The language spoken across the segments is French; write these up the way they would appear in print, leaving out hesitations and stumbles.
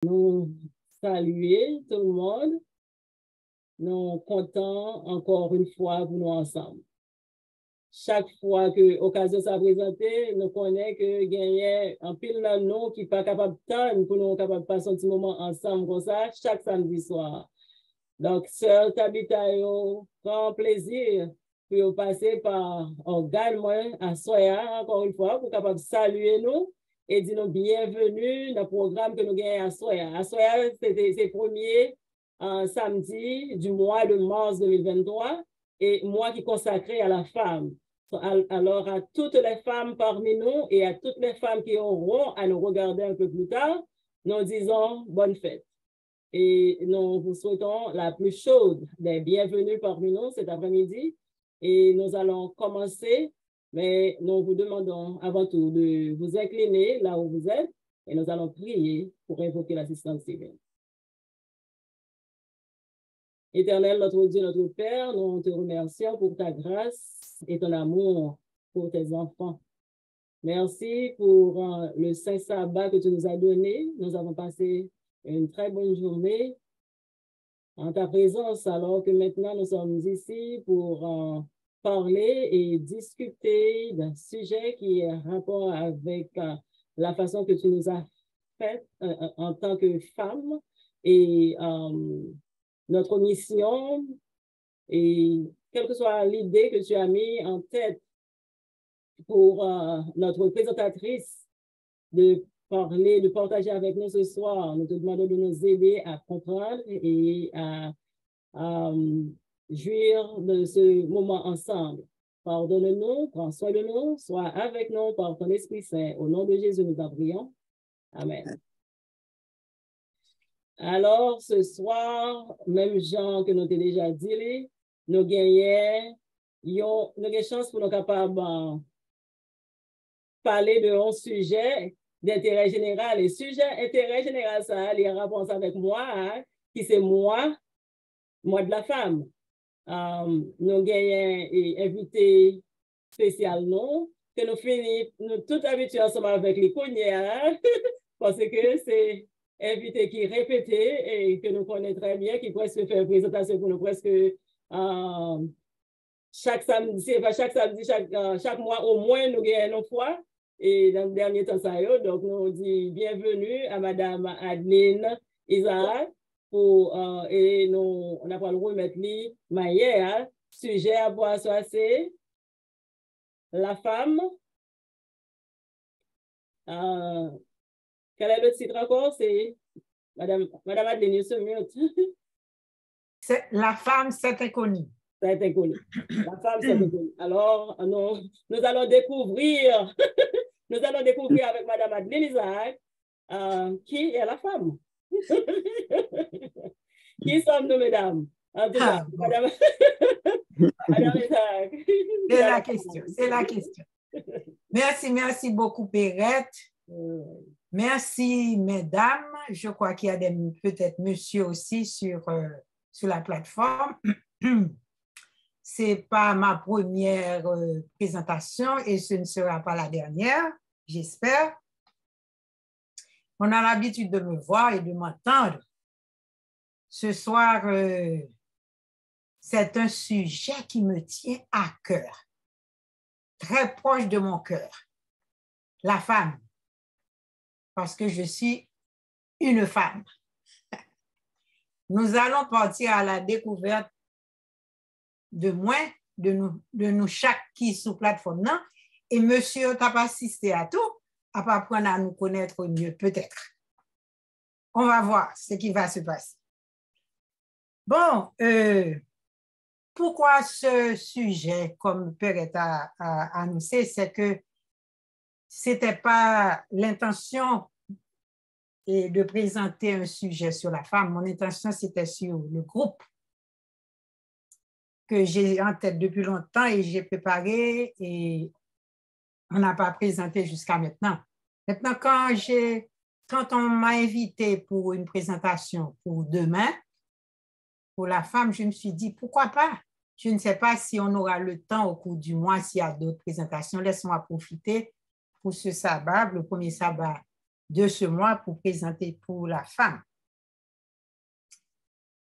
Nous saluer tout le monde. Nous comptons encore une fois pour nous ensemble. Chaque fois que l'occasion s'est présentée, nous connaissons que gagner un pile de nous qui pas capable de pour nous capable de passer un petit moment ensemble comme ça chaque samedi soir. Donc, sœur Tabitha, grand plaisir pour passer par organe à Soya encore une fois pour capable saluer nous et dire nous bienvenue dans le programme que nous gagnons à Soya. À Soya, c'est le premier samedi du mois de mars 2023 et mois qui est consacré à la femme. Alors, à toutes les femmes parmi nous et à toutes les femmes qui auront à nous regarder un peu plus tard, nous disons bonne fête. Et nous vous souhaitons la plus chaude des bienvenus parmi nous cet après-midi. Et nous allons commencer, mais nous vous demandons avant tout de vous incliner là où vous êtes et nous allons prier pour invoquer l'assistance divine. Éternel, notre Dieu, notre Père, nous te remercions pour ta grâce et ton amour pour tes enfants. Merci pour le saint sabbat que tu nous as donné. Nous avons passé une très bonne journée en ta présence, alors que maintenant nous sommes ici pour parler et discuter d'un sujet qui est en rapport avec la façon que tu nous as faite en tant que femmes et notre mission et quelle que soit l'idée que tu as mis en tête pour notre présentatrice de parler, de partager avec nous ce soir. Nous te demandons de nous aider à comprendre et à jouir de ce moment ensemble. Pardonne-nous, prends soin de nous, sois avec nous par ton Esprit Saint. Au nom de Jésus, nous t'en prions. Amen. Alors, ce soir, même Jean que nous t'ai déjà dit, nous gagnons, nous avons chance pour nous capables de parler de un sujet d'intérêt général. Et sujet intérêt général, ça, il y a rapport avec moi, hein, qui c'est moi de la femme. Nous gagnons invité spécial, non, que nous finissons, nous tout habitués ensemble avec les cognères, parce que c'est invité qui répété et que nous connaissons très bien, qui presque fait une présentation pour nous presque chaque samedi, pas chaque samedi, chaque mois, au moins nous gagnons une fois. Et dans le dernier temps, ça y est, donc nous disons bienvenue à Madame Adeline Isaac et nous, on a pas le remettre lui, Maïa, sujet à boire, soit c'est la femme. Quel est le titre encore? C'est Madame Adeline, se mute. La femme, c'est inconnu. C'est inconnu. La femme, c'est inconnu. Alors, nous allons découvrir, nous allons découvrir avec Madame Adeline Isaac qui est la femme. Qui sommes-nous, mesdames? En tout cas, bon. Madame Isaac. C'est la question, c'est la question. Merci beaucoup, Perrette. Merci, mesdames. Je crois qu'il y a peut-être monsieur aussi sur la plateforme. Ce n'est pas ma première présentation et ce ne sera pas la dernière, j'espère. On a l'habitude de me voir et de m'entendre. Ce soir, c'est un sujet qui me tient à cœur, très proche de mon cœur, la femme, parce que je suis une femme. Nous allons partir à la découverte de nous chaque qui sous plateforme, non? Et monsieur t'a pas assisté à tout, à pas apprendre à nous connaître mieux, peut-être. On va voir ce qui va se passer. Bon, pourquoi ce sujet, comme Perrette a annoncé, c'est que c'était pas l'intention de présenter un sujet sur la femme. Mon intention, c'était sur le groupe que j'ai en tête depuis longtemps et j'ai préparé et on n'a pas présenté jusqu'à maintenant. Maintenant, quand on m'a invité pour une présentation pour demain, pour la femme, je me suis dit, pourquoi pas? Je ne sais pas si on aura le temps au cours du mois, s'il y a d'autres présentations. Laisse-moi profiter pour ce sabbat, le premier sabbat de ce mois pour présenter pour la femme.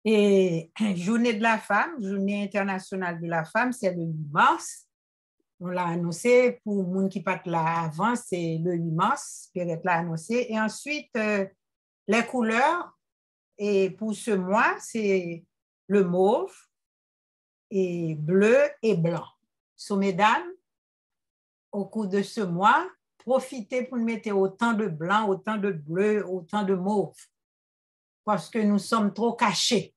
Et Journée de la femme, Journée internationale de la femme, c'est le 8 mars. On l'a annoncé pour les gens qui partent là avant, c'est le 8 mars, Pierrette l'a annoncé. Et ensuite, les couleurs, et pour ce mois, c'est le mauve, et bleu et blanc. So, mesdames, au cours de ce mois, profitez pour mettre autant de blanc, autant de bleu, autant de mauve, parce que nous sommes trop cachés.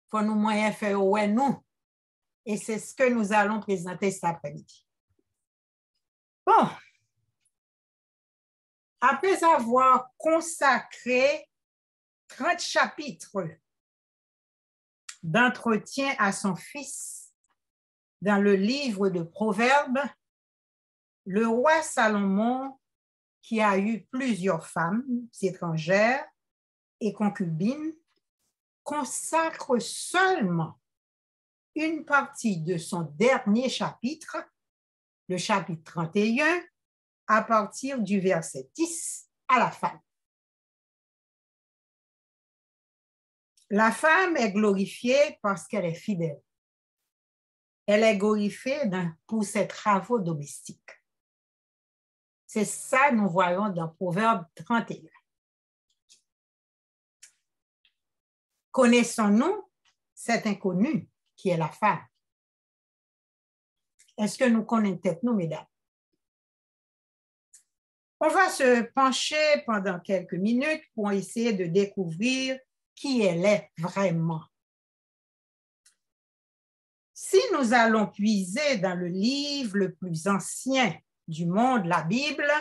Il faut nous moyens faire ouais nous. Et c'est ce que nous allons présenter cet après-midi. Bon, après avoir consacré 30 chapitres d'entretien à son fils dans le livre de Proverbes, le roi Salomon, qui a eu plusieurs femmes étrangères et concubines, consacre seulement une partie de son dernier chapitre, le chapitre 31, à partir du verset 10 à la fin. La femme est glorifiée parce qu'elle est fidèle. Elle est glorifiée pour ses travaux domestiques. C'est ça que nous voyons dans Proverbe 31. Connaissons-nous cet inconnu qui est la femme? Est-ce que nous connaissons nous, mesdames? On va se pencher pendant quelques minutes pour essayer de découvrir qui elle est vraiment. Si nous allons puiser dans le livre le plus ancien du monde, la Bible,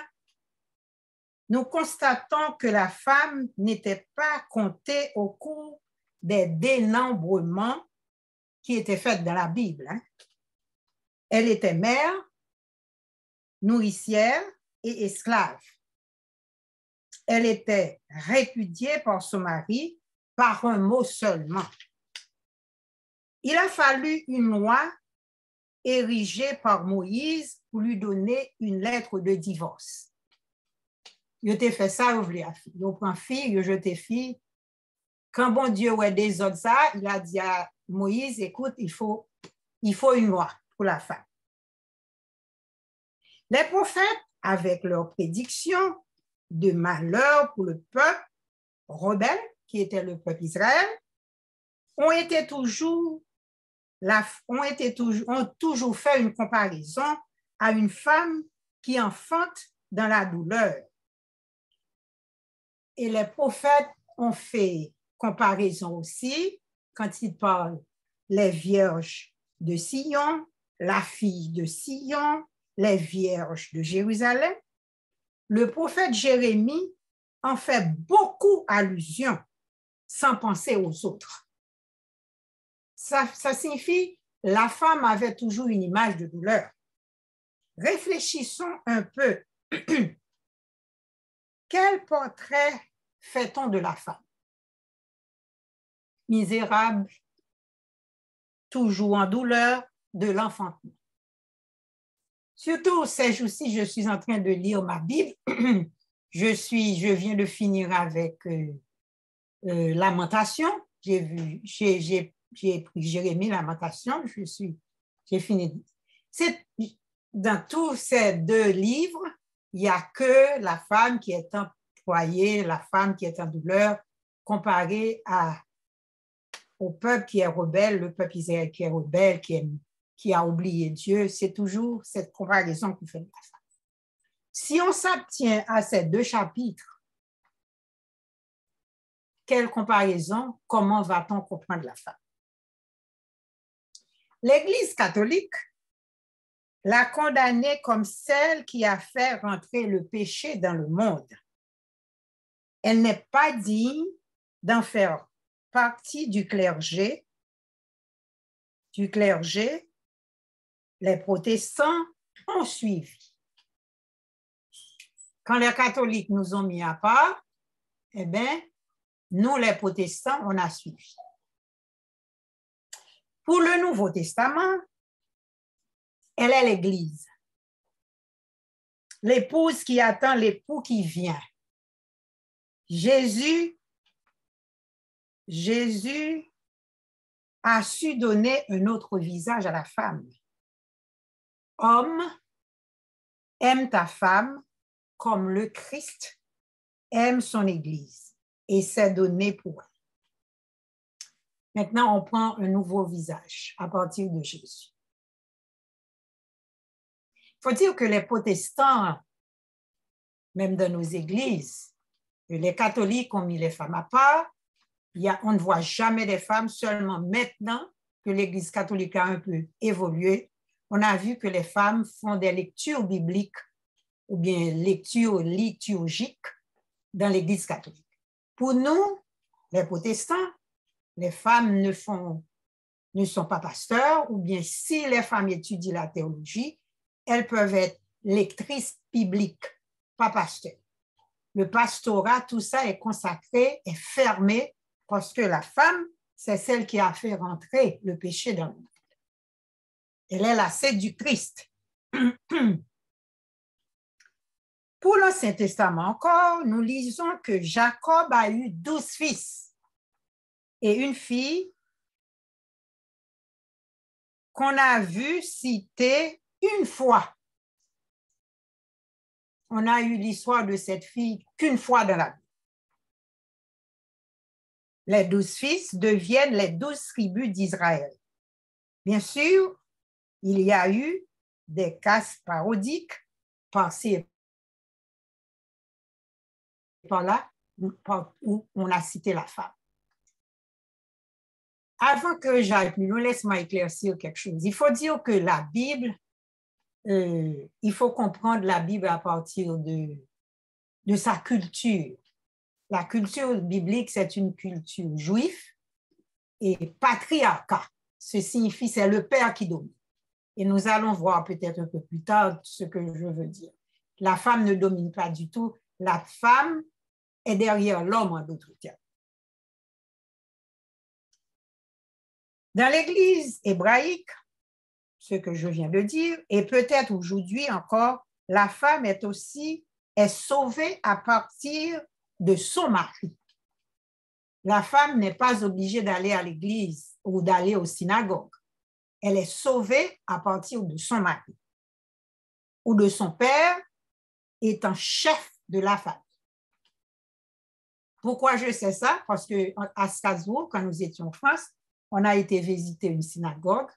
nous constatons que la femme n'était pas comptée au cours des dénombrements qui étaient faits dans la Bible. Elle était mère, nourricière et esclave. Elle était répudiée par son mari par un mot seulement. Il a fallu une loi érigée par Moïse pour lui donner une lettre de divorce. Il a fait ça, il a pris fille, il a jeté fille. Quand bon Dieu a des autres ça, il a dit à Moïse, écoute, il faut une loi pour la femme. Les prophètes, avec leurs prédictions de malheur pour le peuple rebelle, qui était le peuple Israël, ont toujours fait une comparaison à une femme qui enfante dans la douleur. Et les prophètes ont fait comparaison aussi quand ils parlent les vierges de Sion, la fille de Sion, les vierges de Jérusalem. Le prophète Jérémie en fait beaucoup allusion sans penser aux autres. Ça signifie la femme avait toujours une image de douleur. Réfléchissons un peu. Quel portrait fait-on de la femme? Misérable, toujours en douleur, de l'enfantement. Surtout ces jours-ci, je suis en train de lire ma Bible. Je viens de finir avec Lamentation. J'ai pris Jérémie, Lamentation. J'ai fini. Dans tous ces deux livres, il n'y a que la femme qui est employée, la femme qui est en douleur, comparée au peuple qui est rebelle, le peuple Israël qui est rebelle, qui a oublié Dieu. C'est toujours cette comparaison qu'on fait de la femme. Si on s'abstient à ces deux chapitres, quelle comparaison, comment va-t-on comprendre la femme? L'Église catholique l'a condamnée comme celle qui a fait rentrer le péché dans le monde. Elle n'est pas digne d'en faire partie du clergé. Les protestants ont suivi. Quand les catholiques nous ont mis à part, eh bien, nous, les protestants, on a suivi. Pour le Nouveau Testament, elle est l'Église. L'épouse qui attend l'époux qui vient. Jésus a su donner un autre visage à la femme. Homme, aime ta femme comme le Christ aime son Église et s'est donné pour elle. Maintenant, on prend un nouveau visage à partir de Jésus. Il faut dire que les protestants, même dans nos églises, les catholiques ont mis les femmes à part. On ne voit jamais des femmes, seulement maintenant que l'Église catholique a un peu évolué, on a vu que les femmes font des lectures bibliques ou bien lectures liturgiques dans l'Église catholique. Pour nous, les protestants, les femmes ne sont pas pasteurs, ou bien si les femmes étudient la théologie, elles peuvent être lectrices bibliques, pas pasteurs. Le pastorat, tout ça est consacré, est fermé, parce que la femme, c'est celle qui a fait rentrer le péché dans le monde. Elle est la sœur du Christ. Pour l'Ancien Testament encore, nous lisons que Jacob a eu 12 fils et une fille qu'on a vu citer une fois. On a eu l'histoire de cette fille qu'une fois dans la vie. Les 12 fils deviennent les 12 tribus d'Israël. Bien sûr, il y a eu des cases parodiques par-ci et par-là où on a cité la femme. Avant que j'aille plus loin, laisse-moi éclaircir quelque chose. Il faut dire que la Bible, il faut comprendre la Bible à partir de sa culture. La culture biblique, c'est une culture juive et patriarcat. Ce signifie c'est le père qui domine. Et nous allons voir peut-être un peu plus tard ce que je veux dire. La femme ne domine pas du tout. La femme est derrière l'homme, en d'autres termes. Dans l'Église hébraïque, ce que je viens de dire, et peut-être aujourd'hui encore, la femme est sauvée à partir de son mari. La femme n'est pas obligée d'aller à l'église ou d'aller aux synagogues. Elle est sauvée à partir de son mari ou de son père étant chef de la famille. Pourquoi je sais ça? Parce qu'à Strasbourg, quand nous étions en France, on a été visiter une synagogue,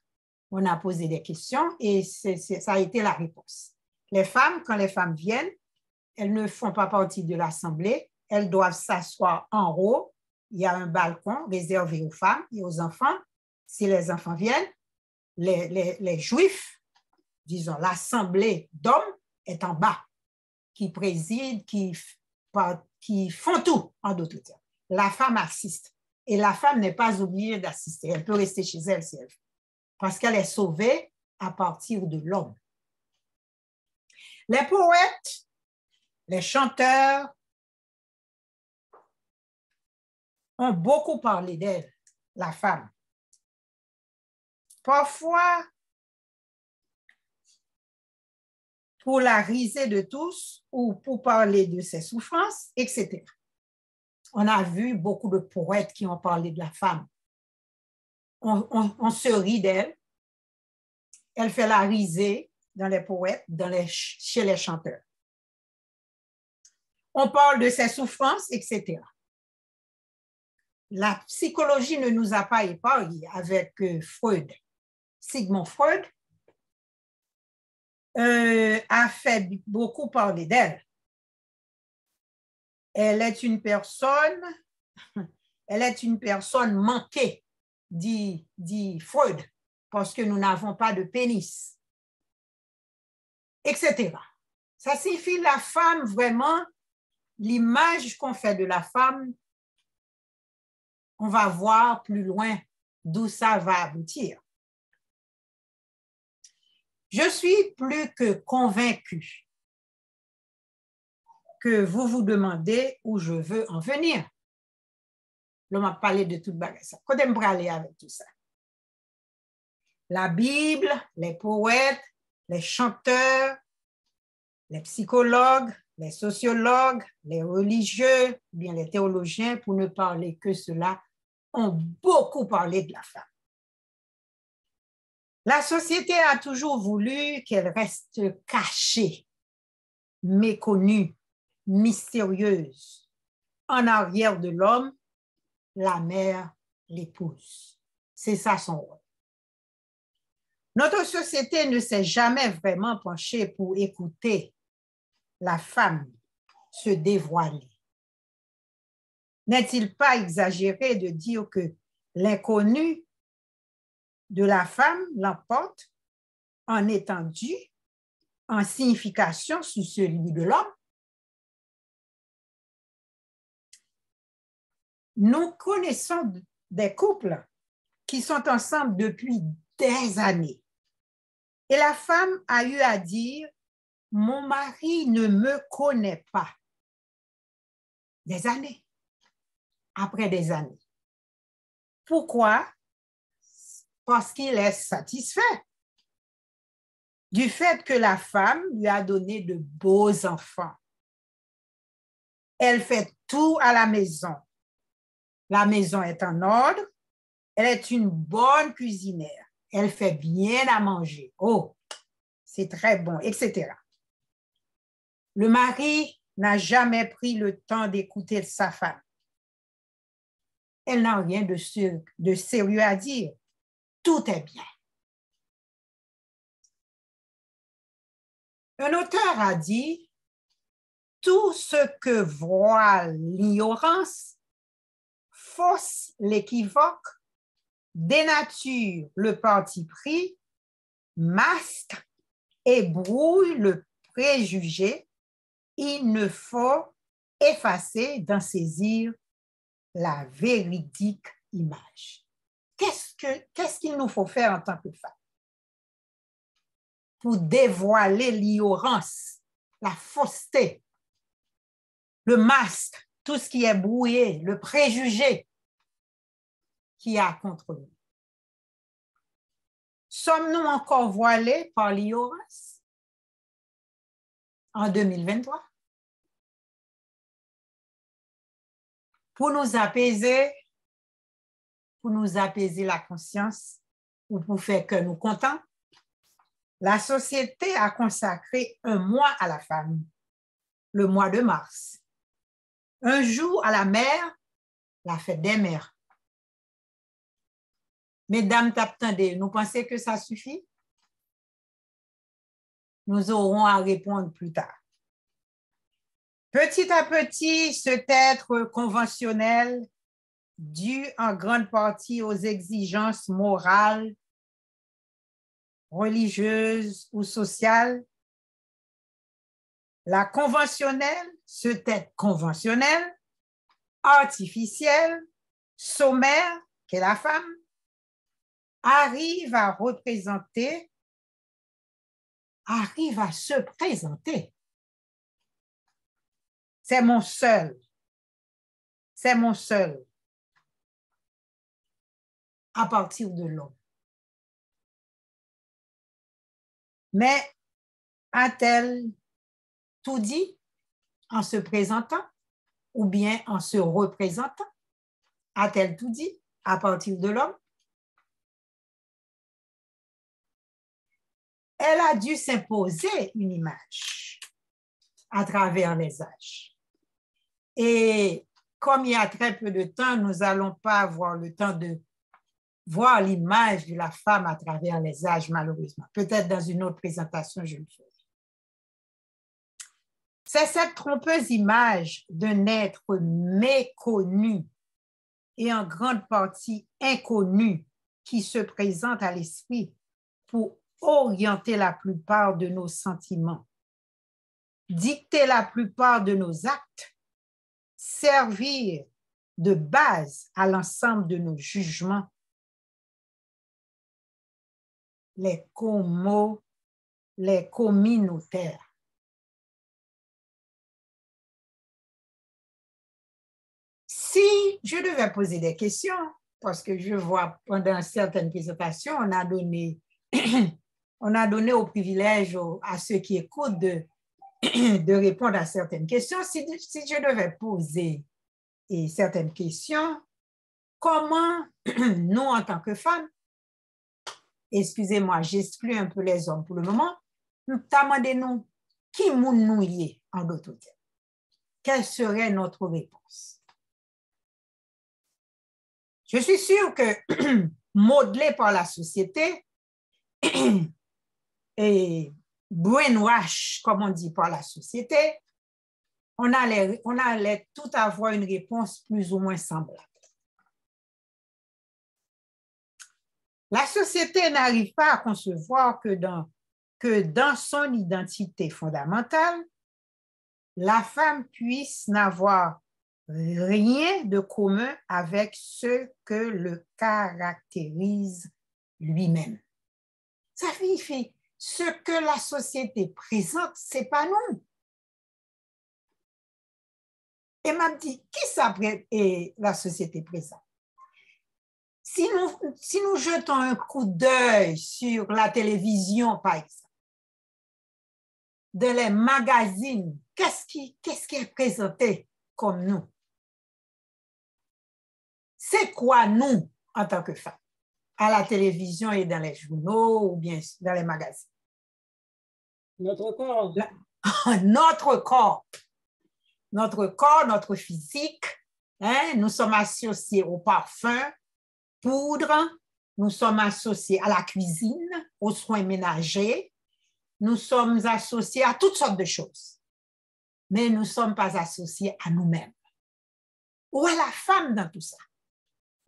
on a posé des questions et ça a été la réponse. Les femmes, quand les femmes viennent, elles ne font pas partie de l'assemblée, elles doivent s'asseoir en haut. Il y a un balcon réservé aux femmes et aux enfants. Si les enfants viennent, les Juifs, disons l'assemblée d'hommes est en bas, qui président, qui font tout, en d'autres termes. La femme assiste et la femme n'est pas obligée d'assister. Elle peut rester chez elle si elle veut, parce qu'elle est sauvée à partir de l'homme. Les poètes, les chanteurs ont beaucoup parlé d'elle, la femme. Parfois, pour la riser de tous ou pour parler de ses souffrances, etc. On a vu beaucoup de poètes qui ont parlé de la femme. On se rit d'elle. Elle fait la risée dans les poètes, chez les chanteurs. On parle de ses souffrances, etc. La psychologie ne nous a pas épargnés avec Freud. Sigmund Freud a fait beaucoup parler d'elle. Elle est une personne manquée, dit Freud, parce que nous n'avons pas de pénis, etc. Ça signifie la femme, vraiment, l'image qu'on fait de la femme, on va voir plus loin d'où ça va aboutir. Je suis plus que convaincue que vous vous demandez où je veux en venir. L'on m'a parlé de toute bagarre. Quand on va aller avec tout ça? La Bible, les poètes, les chanteurs, les psychologues, les sociologues, les religieux, bien les théologiens, pour ne parler que cela, ont beaucoup parlé de la femme. La société a toujours voulu qu'elle reste cachée, méconnue, mystérieuse, en arrière de l'homme, la mère, l'épouse. C'est ça son rôle. Notre société ne s'est jamais vraiment penchée pour écouter la femme se dévoiler. N'est-il pas exagéré de dire que l'inconnu de la femme l'emporte en étendue, en signification sur celui de l'homme? Nous connaissons des couples qui sont ensemble depuis des années. Et la femme a eu à dire, mon mari ne me connaît pas. Des années. Après des années. Pourquoi? Parce qu'il est satisfait du fait que la femme lui a donné de beaux enfants. Elle fait tout à la maison. La maison est en ordre. Elle est une bonne cuisinière. Elle fait bien à manger. Oh, c'est très bon, etc. Le mari n'a jamais pris le temps d'écouter sa femme. Elle n'a rien de sérieux à dire. Tout est bien. Un auteur a dit, tout ce que voile l'ignorance, fausse l'équivoque, dénature le parti pris, masque et brouille le préjugé, il ne faut effacer d'en saisir la véridique image. Qu'est-ce qu'il nous faut faire en tant que femme pour dévoiler l'ignorance, la fausseté, le masque, tout ce qui est brouillé, le préjugé qu'il y a contre nous? Sommes-nous encore voilés par l'ignorance en 2023? Pour nous apaiser la conscience ou pour faire que nous contents, la société a consacré un mois à la femme, le mois de mars. Un jour à la mère, la fête des mères. Mesdames, attendez, nous pensez que ça suffit? Nous aurons à répondre plus tard. Petit à petit, cet être conventionnel, dû en grande partie aux exigences morales, religieuses ou sociales, la conventionnelle, cet être conventionnel, artificiel, sommaire, qu'est la femme, arrive à se présenter. C'est mon seul à partir de l'homme. Mais a-t-elle tout dit en se présentant ou bien en se représentant? A-t-elle tout dit à partir de l'homme? Elle a dû s'imposer une image à travers les âges. Et comme il y a très peu de temps, nous n'allons pas avoir le temps de voir l'image de la femme à travers les âges, malheureusement. Peut-être dans une autre présentation, je le ferai. C'est cette trompeuse image d'un être méconnu et en grande partie inconnu qui se présente à l'esprit pour orienter la plupart de nos sentiments, dicter la plupart de nos actes, servir de base à l'ensemble de nos jugements. Les communautaires. Si je devais poser des questions, parce que je vois pendant certaines présentations, on a donné au privilège à ceux qui écoutent de de répondre à certaines questions. Si je devais poser certaines questions, comment nous, en tant que femmes, excusez-moi, j'exclus un peu les hommes pour le moment, demandez-nous qui nous y est, en d'autres termes. Quelle serait notre réponse? Je suis sûre que, modelé par la société et brainwash, comme on dit, par la société, on allait tout avoir une réponse plus ou moins semblable. La société n'arrive pas à concevoir que dans son identité fondamentale, la femme puisse n'avoir rien de commun avec ce que le caractérise lui-même. Ça signifie, ce que la société présente, ce n'est pas nous. Et m'a dit, qui ça est la société présente? Si nous jetons un coup d'œil sur la télévision, par exemple, dans les magazines, qu'est-ce qui est présenté comme nous? C'est quoi nous, en tant que femmes, à la télévision et dans les journaux ou bien dans les magazines? Notre corps. Notre corps. Notre corps, notre physique. Hein? Nous sommes associés au parfum, poudre. Nous sommes associés à la cuisine, aux soins ménagers. Nous sommes associés à toutes sortes de choses. Mais nous ne sommes pas associés à nous-mêmes. Où est la femme dans tout ça?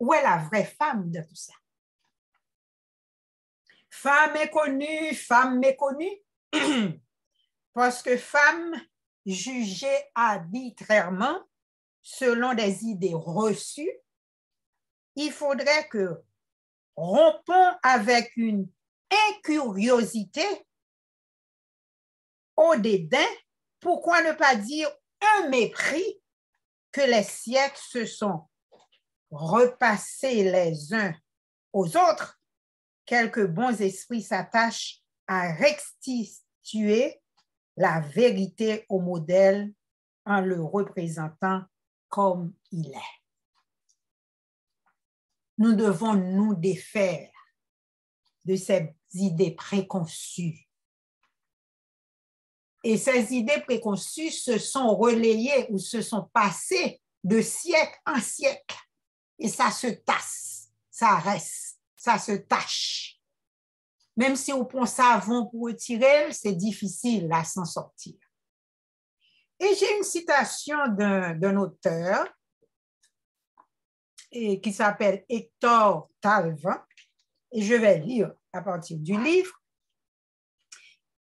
Où est la vraie femme dans tout ça? Femme méconnue, parce que femme jugée arbitrairement selon des idées reçues, il faudrait que rompons avec une incuriosité au dédain, pourquoi ne pas dire un mépris que les siècles se sont repassés les uns aux autres, quelques bons esprits s'attachent à restituer la vérité au modèle en le représentant comme il est. Nous devons nous défaire de ces idées préconçues. Et ces idées préconçues se sont relayées ou se sont passées de siècle en siècle. Et ça se tasse, ça reste, ça se tâche. Même si on prend savon pour retirer, c'est difficile à s'en sortir. Et j'ai une citation d'un auteur qui s'appelle Hector Talvin, et je vais lire à partir du livre.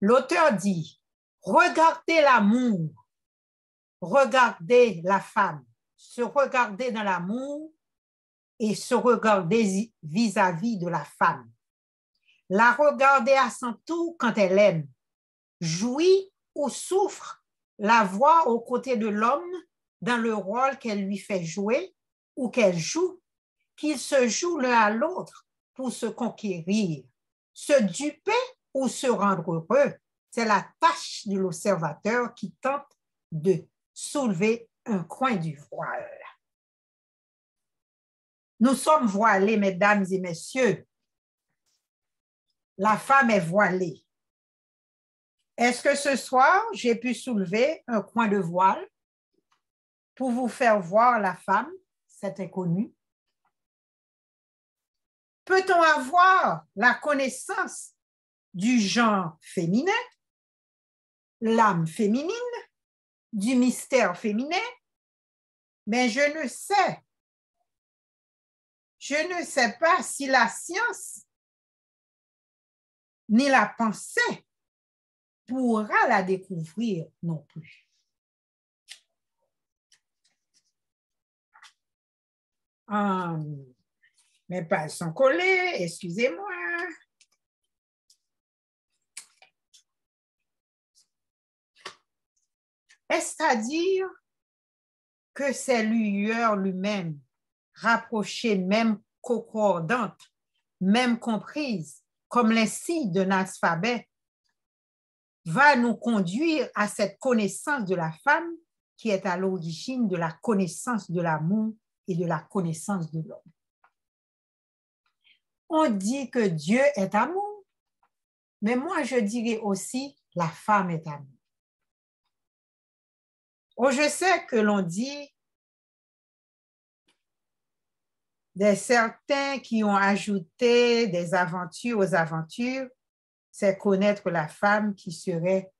L'auteur dit: regardez l'amour, regardez la femme, se regarder dans l'amour et se regarder vis-à-vis de la femme. La regarder à son tour quand elle aime, jouit ou souffre, la voir aux côtés de l'homme dans le rôle qu'elle lui fait jouer ou qu'elle joue, qu'ils se jouent l'un à l'autre pour se conquérir, se duper ou se rendre heureux. C'est la tâche de l'observateur qui tente de soulever un coin du voile. Nous sommes voilés, mesdames et messieurs. La femme est voilée. Est-ce que ce soir, j'ai pu soulever un coin de voile pour vous faire voir la femme, cette inconnue? Peut-on avoir la connaissance du genre féminin, l'âme féminine, du mystère féminin? Mais je ne sais pas si la science ni la pensée pourra la découvrir non plus. Mes pages sont collées, excusez-moi. Est-ce à dire que ces lueurs lui-même, rapprochées, même concordantes, même comprises, comme les signes d'un alphabet, va nous conduire à cette connaissance de la femme qui est à l'origine de la connaissance de l'amour et de la connaissance de l'homme. On dit que Dieu est amour, mais moi je dirais aussi la femme est amour. Oh, je sais que l'on dit des certains qui ont ajouté des aventures aux aventures, c'est connaître la femme qui serait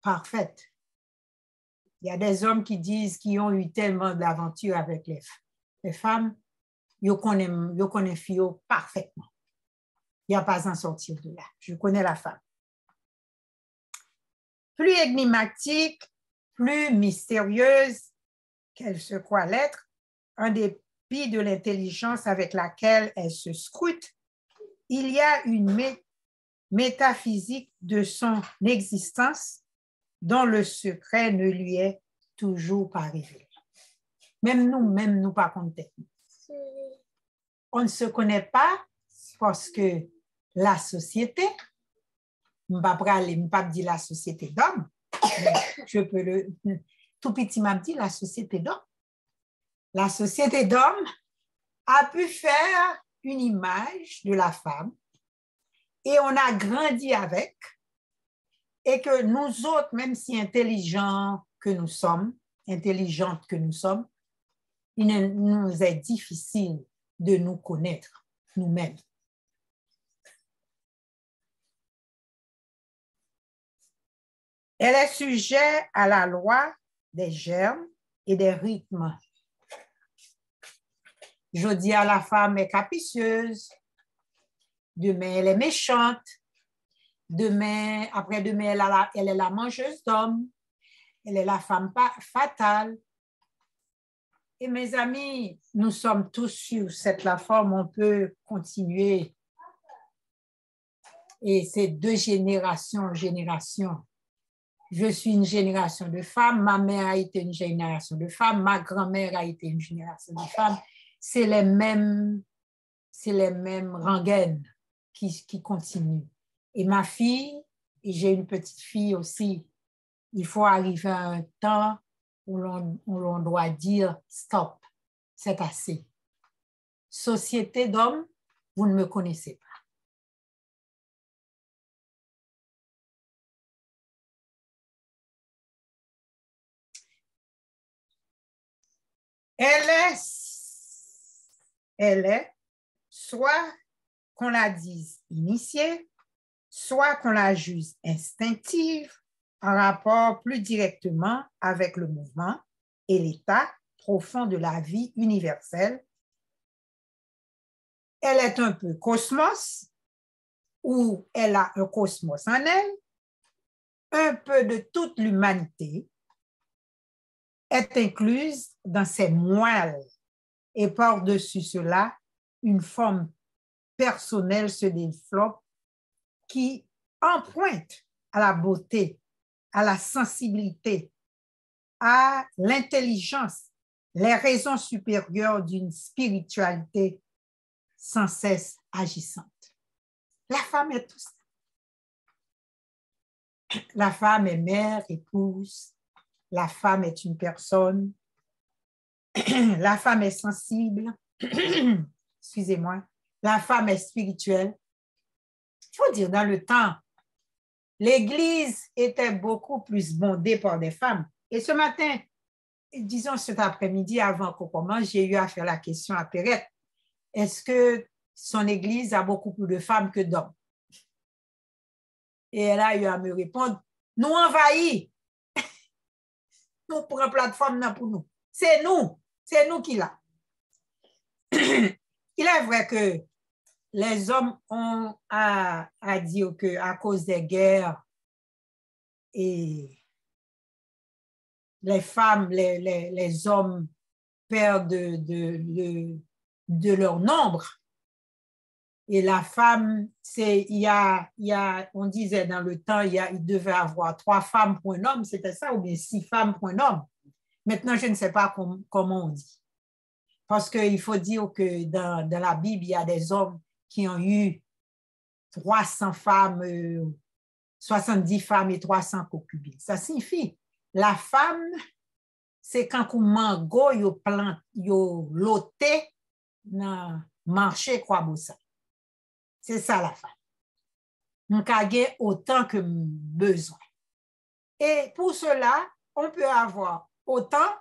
parfaite. Il y a des hommes qui disent qu'ils ont eu tellement d'aventures avec les femmes, ils connaissent Fio parfaitement. Il n'y a pas à en sortir de là. Je connais la femme. Plus énigmatique, plus mystérieuse qu'elle se croit l'être, en dépit de l'intelligence avec laquelle elle se scrute, il y a une métaphysique de son existence dont le secret ne lui est toujours pas révélé. Même nous pas compter. On ne se connaît pas parce que la société, je ne vais pas dire la société d'hommes, je peux tout petit m'a dit la société d'hommes. La société d'hommes a pu faire une image de la femme et on a grandi avec, et que nous autres, même si intelligentes que nous sommes, il nous est difficile de nous connaître nous-mêmes. Elle est sujet à la loi des germes et des rythmes. Je dis à la femme est capricieuse, demain elle est méchante, après-demain elle est la mangeuse d'hommes, elle est la femme fatale. Et mes amis, nous sommes tous sur cette plateforme, on peut continuer. Et c'est de génération en génération. Je suis une génération de femmes, ma mère a été une génération de femmes, ma grand-mère a été une génération de femmes. C'est les mêmes rengaines qui continuent. Et ma fille, et j'ai une petite fille aussi, il faut arriver à un temps où l'on doit dire stop, c'est assez. Société d'hommes, vous ne me connaissez pas. Elle est, soit qu'on la dise initiée, soit qu'on la juge instinctive, en rapport plus directement avec le mouvement et l'état profond de la vie universelle. Elle est un peu cosmos, ou elle a un cosmos en elle, un peu de toute l'humanité est incluse dans ses moelles, et par-dessus cela, une forme personnelle se développe qui emprunte à la beauté, à la sensibilité, à l'intelligence, les raisons supérieures d'une spiritualité sans cesse agissante. La femme est tout ça. La femme est mère, épouse. La femme est une personne. La femme est sensible. Excusez-moi. La femme est spirituelle. Il faut dire, dans le temps, l'Église était beaucoup plus bondée par des femmes. Et ce matin, disons cet après-midi, avant qu'on commence, j'ai eu à faire la question à Perrette. Est-ce que son Église a beaucoup plus de femmes que d'hommes? Et elle a eu à me répondre, nous envahis. Nous prenons plateforme pour nous. C'est nous qui l'a. Il est vrai que les hommes ont à dire qu'à cause des guerres et les femmes, les hommes perdent de leur nombre. Et la femme, on disait dans le temps, il devait avoir 3 femmes pour un homme, c'était ça, ou bien 6 femmes pour un homme. Maintenant, je ne sais pas comment on dit. Parce qu'il faut dire que dans la Bible, il y a des hommes qui ont eu 300 femmes 70 femmes et 300 concubines. Ça signifie, la femme, c'est quand on mango, yo plant, yo loté dans marché Croix-Bossa. C'est ça la femme. On kage autant que besoin. Et pour cela, on peut avoir autant,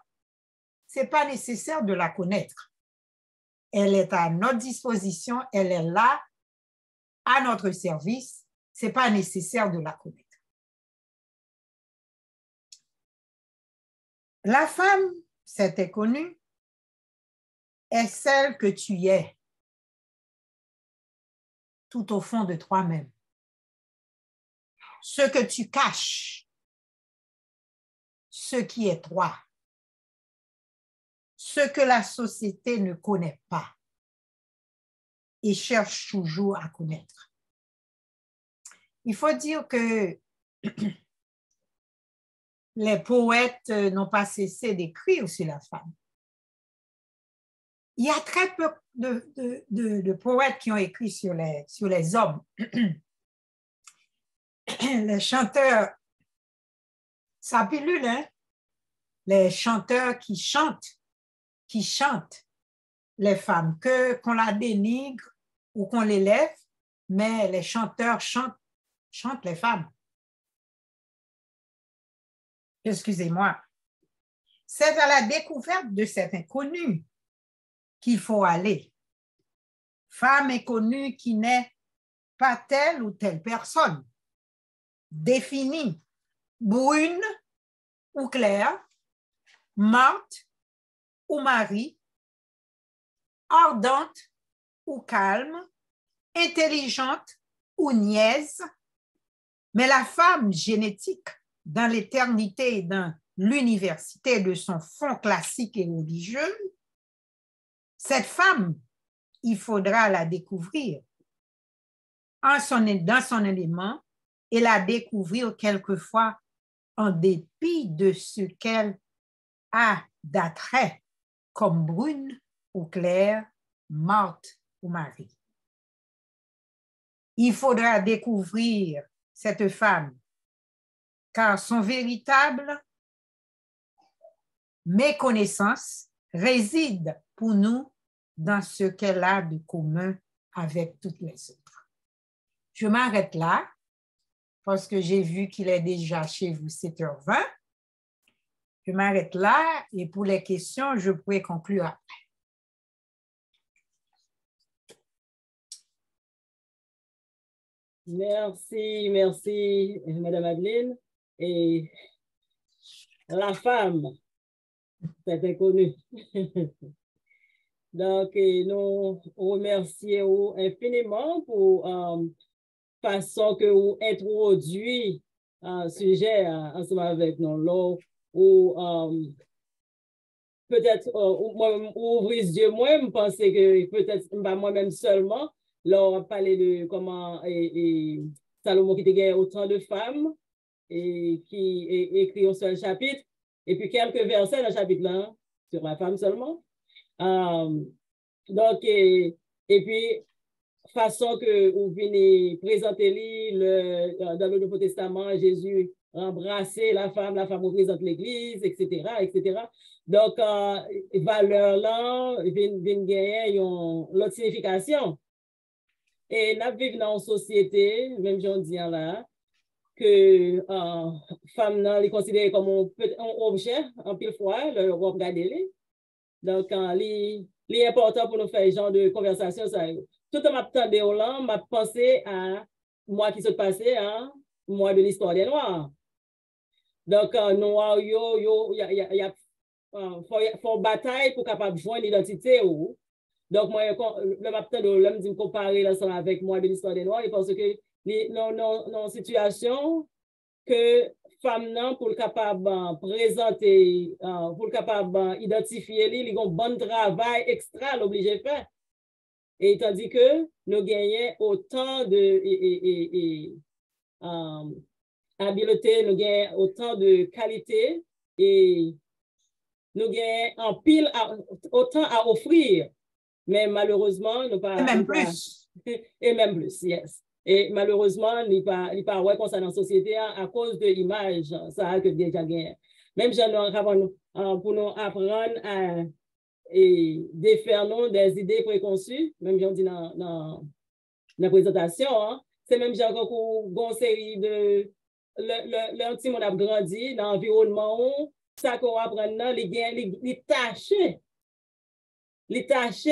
c'est pas nécessaire de la connaître. Elle est à notre disposition, elle est là, à notre service, c'est pas nécessaire de la connaître. La femme, c'était connu, est celle que tu es, tout au fond de toi-même. Ce que tu caches, ce qui est toi, ce que la société ne connaît pas et cherche toujours à connaître. Il faut dire que les poètes n'ont pas cessé d'écrire sur la femme. Il y a très peu de poètes qui ont écrit sur les hommes. Les chanteurs, ça pilule, hein? Les chanteurs qui chantent les femmes, qu'on la dénigre ou qu'on l'élève, mais les chanteurs chantent les femmes. Excusez-moi. C'est à la découverte de cet inconnu qu'il faut aller. Femme inconnue qui n'est pas telle ou telle personne, définie, brune ou claire, Marthe ou Marie, ardente ou calme, intelligente ou niaise, mais la femme génétique dans l'éternité et dans l'université de son fond classique et religieux, cette femme, il faudra la découvrir dans son élément et la découvrir quelquefois en dépit de ce qu'elle a d'attrait comme brune ou claire, Marthe ou Marie. Il faudra découvrir cette femme car son véritable méconnaissance réside pour nous dans ce qu'elle a de commun avec toutes les autres. Je m'arrête là parce que j'ai vu qu'il est déjà chez vous 7h20. Je m'arrête là et pour les questions, je pourrais conclure après. Merci, Madame Adeline. Et la femme, c'est inconnu. Donc, nous remercions infiniment pour la façon que vous introduisez un sujet ensemble avec nous. Là, ou peut-être ouvrir les yeux, moi, je pense que peut-être pas moi-même seulement, là, on va parler de comment Salomon qui a autant de femmes et qui écrit un seul chapitre, et puis quelques versets dans le chapitre-là, sur la femme seulement. Donc, et puis, façon que vous venez présenter dans le Nouveau Testament, Jésus embrasser la femme représente l'Église, etc., etc. Donc, valeur-là, viennent gagner l'autre signification. Et nous vivons dans une société, même j'en dis là, que femme est considérée comme un objet, en pile fois, le regarder. Donc, c'est important pour nous faire ce genre de conversation. Ça, tout en m'attendant là, m'a pensé à moi qui s'est passé, moi de l'histoire des Noirs. Donc, Noirs, faut bataille pour capable joindre l'identité. Donc, moi, le matin, je me dis comparer l'ensemble avec moi de l'histoire des Noirs, parce que dans situation que femmes non pour capable présenter, pour capable identifier ils ont un bon travail extra l'obligé de faire. Et tandis que nous gagnons autant de habileté, nous gagnons autant de qualité et nous gagnons en pile autant à offrir. Mais malheureusement, nous pas. Et même plus. Et même plus, yes. Et malheureusement, il n'y a pas ouais, comme ça dans la société à cause de l'image, ça que déjà gagné. Même pour nous apprendre à défaire nous des idées préconçues, même j'en dis dans la présentation, hein, c'est même genre qu'on série de le petit monde a grandi dans l'environnement, ça qu'on apprend là, les tâcher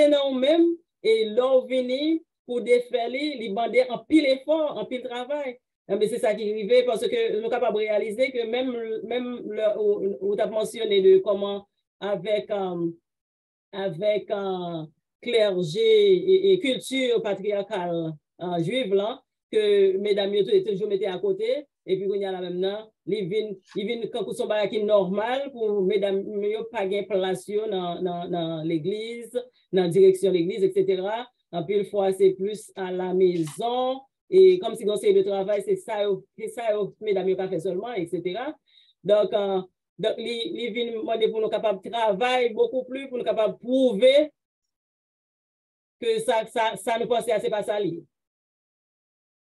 non même et l'on venir pour défaire les bander en pile effort, en pile travail. Mais c'est ça qui est arrivé parce que nous sommes capables de réaliser que même vous avez mentionné de comment avec clergé et culture patriarcale juive là, que mesdames toujours mettaient à côté, et puis il y a la même temps, ils viennent quand son bagage qui est normal pour mesdames pas gagner place dans l'église, dans la direction de l'église, etc. En plus, fois, c'est plus à la maison, et comme si conseil de travail, c'est ça, mesdames pas fait seulement, etc. Donc, ils viennent demander pour nous capables de travailler beaucoup plus, pour nous capables de prouver que ça nous pense à c'est pas ça.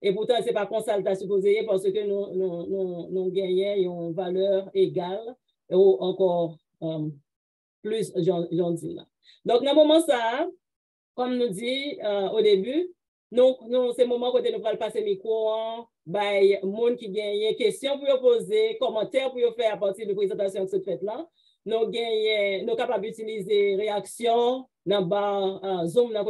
Et pourtant, ce n'est pas comme ça que supposé parce que nous gagnons une valeur égale ou encore plus, j'en dis là. Donc, dans le moment ça, comme nous dit au début, c'est le moment où nous allons passer le micro, les gens qui gagnent questions pour poser, commentaires pour faire à partir de la présentation de cette fête-là. Nous sommes capables d'utiliser réaction dans Zoom, dans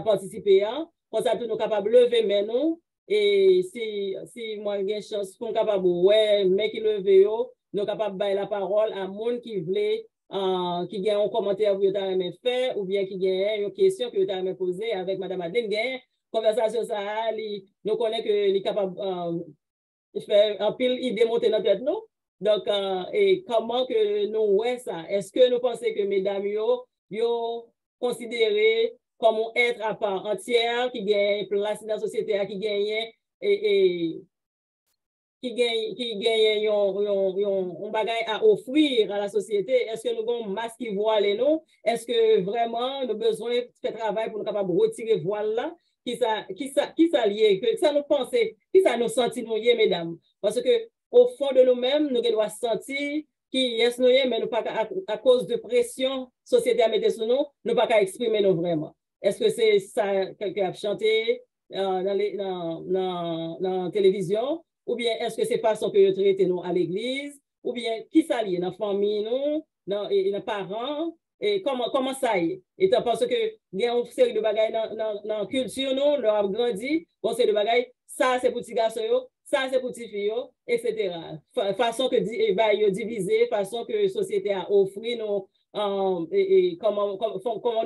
participé. Comme ça, nous sommes capables de lever maintenant. Et si moi j'ai chance, nous sommes capables ouais, mais qui lever, nous sommes capables de donner la parole à gens qui veulent qui a un commentaire que vous avez fait ou bien qui a une question que vous avez posée avec Mme Madeleine. Conversation, ça, nous connaissons qu'il est capable de faire un pile idée monter dans tête nous. Donc, et comment que nous ouais ça? Est-ce que nous pensons que mesdames, yo considéré comme un être à part entière qui gagne place dans la société, qui gagne un bagage à offrir à la société, est-ce que nous avons un masque qui voile nous? Est-ce que vraiment nous avons besoin de faire travail pour nous capables de retirer voile là? Qui ça lié? Que ça nous pense, qui ça nous sentit nous y, mesdames? Parce que au fond de nous-mêmes, nous devons sentir qui est nous y, mais nous pas à cause de pression société à mettre sur nous, nous pas qu'à exprimer nous vraiment. Est-ce que c'est ça quelqu'un a chanté dans la télévision? Ou bien est-ce que c'est façon que vous traitez nous à l'église, ou bien qui ça lié dans la famille, nous, dans les parents, et comment ça y est. Et parce que il y a une série de bagages dans la culture, nous, leur a grandi, bon, c'est de bagages, ça c'est pour petits garçons, ça c'est pour petits filles, etc. Façon que ils divisé, façon que la société a offert nous, et comment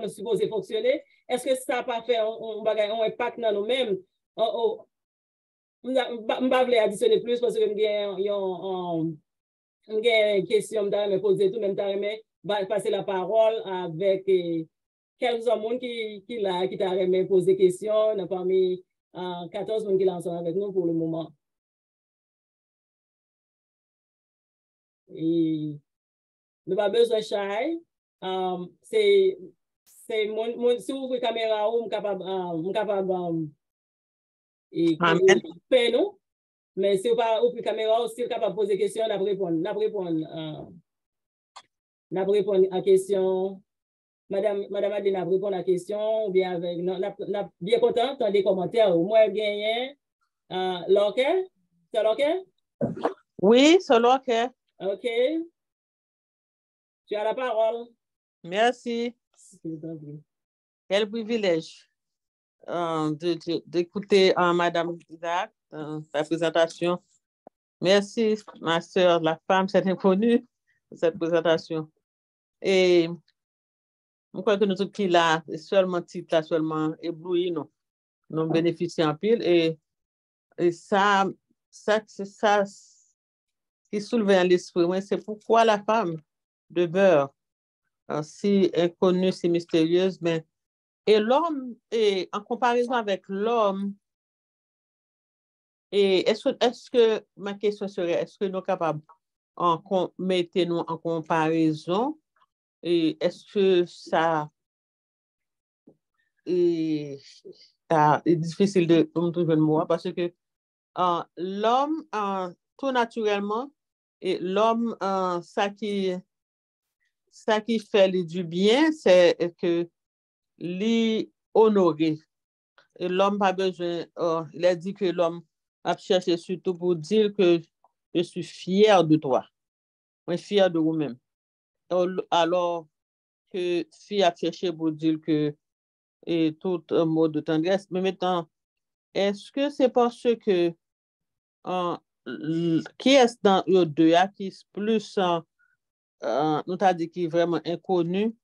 nous supposons fonctionner. Est-ce que ça n'a pas fait un impact dans nous-mêmes? Je ne vais pas additionner plus parce que j'ai une question de me poser tout, même temps, passer la parole avec quelques hommes qui t'a posé des questions. Nous parmi 14 personnes qui sont avec nous pour le moment. Et nous n'avons pas besoin de shy. Si vous ouvrez la caméra, vous êtes capable et nous. Mais si vous n'avez pas la caméra, vous êtes capable de poser des questions, nous répondre à la question. Madame Adine a répondu à la question, ou bien avec, bien content dans des commentaires. Moi, gagné, Lorquet? C'est Lorquet? Oui, c'est Lorquet. OK. Tu as la parole. Merci. Quel privilège d'écouter Madame Isaac, sa présentation. Merci, ma soeur, la femme, cette inconnue, pour cette présentation. Et je crois que nous tous qui là, seulement titre là, seulement ébloui, non. Nous bénéficions en pile. Et ça, c'est ça qui soulève à l'esprit. C'est pourquoi la femme demeure si inconnue, si mystérieuse, mais et l'homme, en comparaison avec l'homme, et est-ce que ma question serait, est-ce que nous sommes capables mettez-nous en comparaison, et est-ce que ça est difficile de trouver le mot parce que l'homme, tout naturellement, et l'homme, ça qui fait du bien, c'est que l'honorer. Et l'homme n'a pas besoin, il a dit que l'homme a cherché surtout pour dire que je suis fier de toi. Je suis fier de vous-même. Alors que fille a cherché pour dire que et tout un mot de tendresse. Mais maintenant, est-ce que c'est parce que qui est dans le deux qui est plus, nous t'a dit qui est vraiment inconnu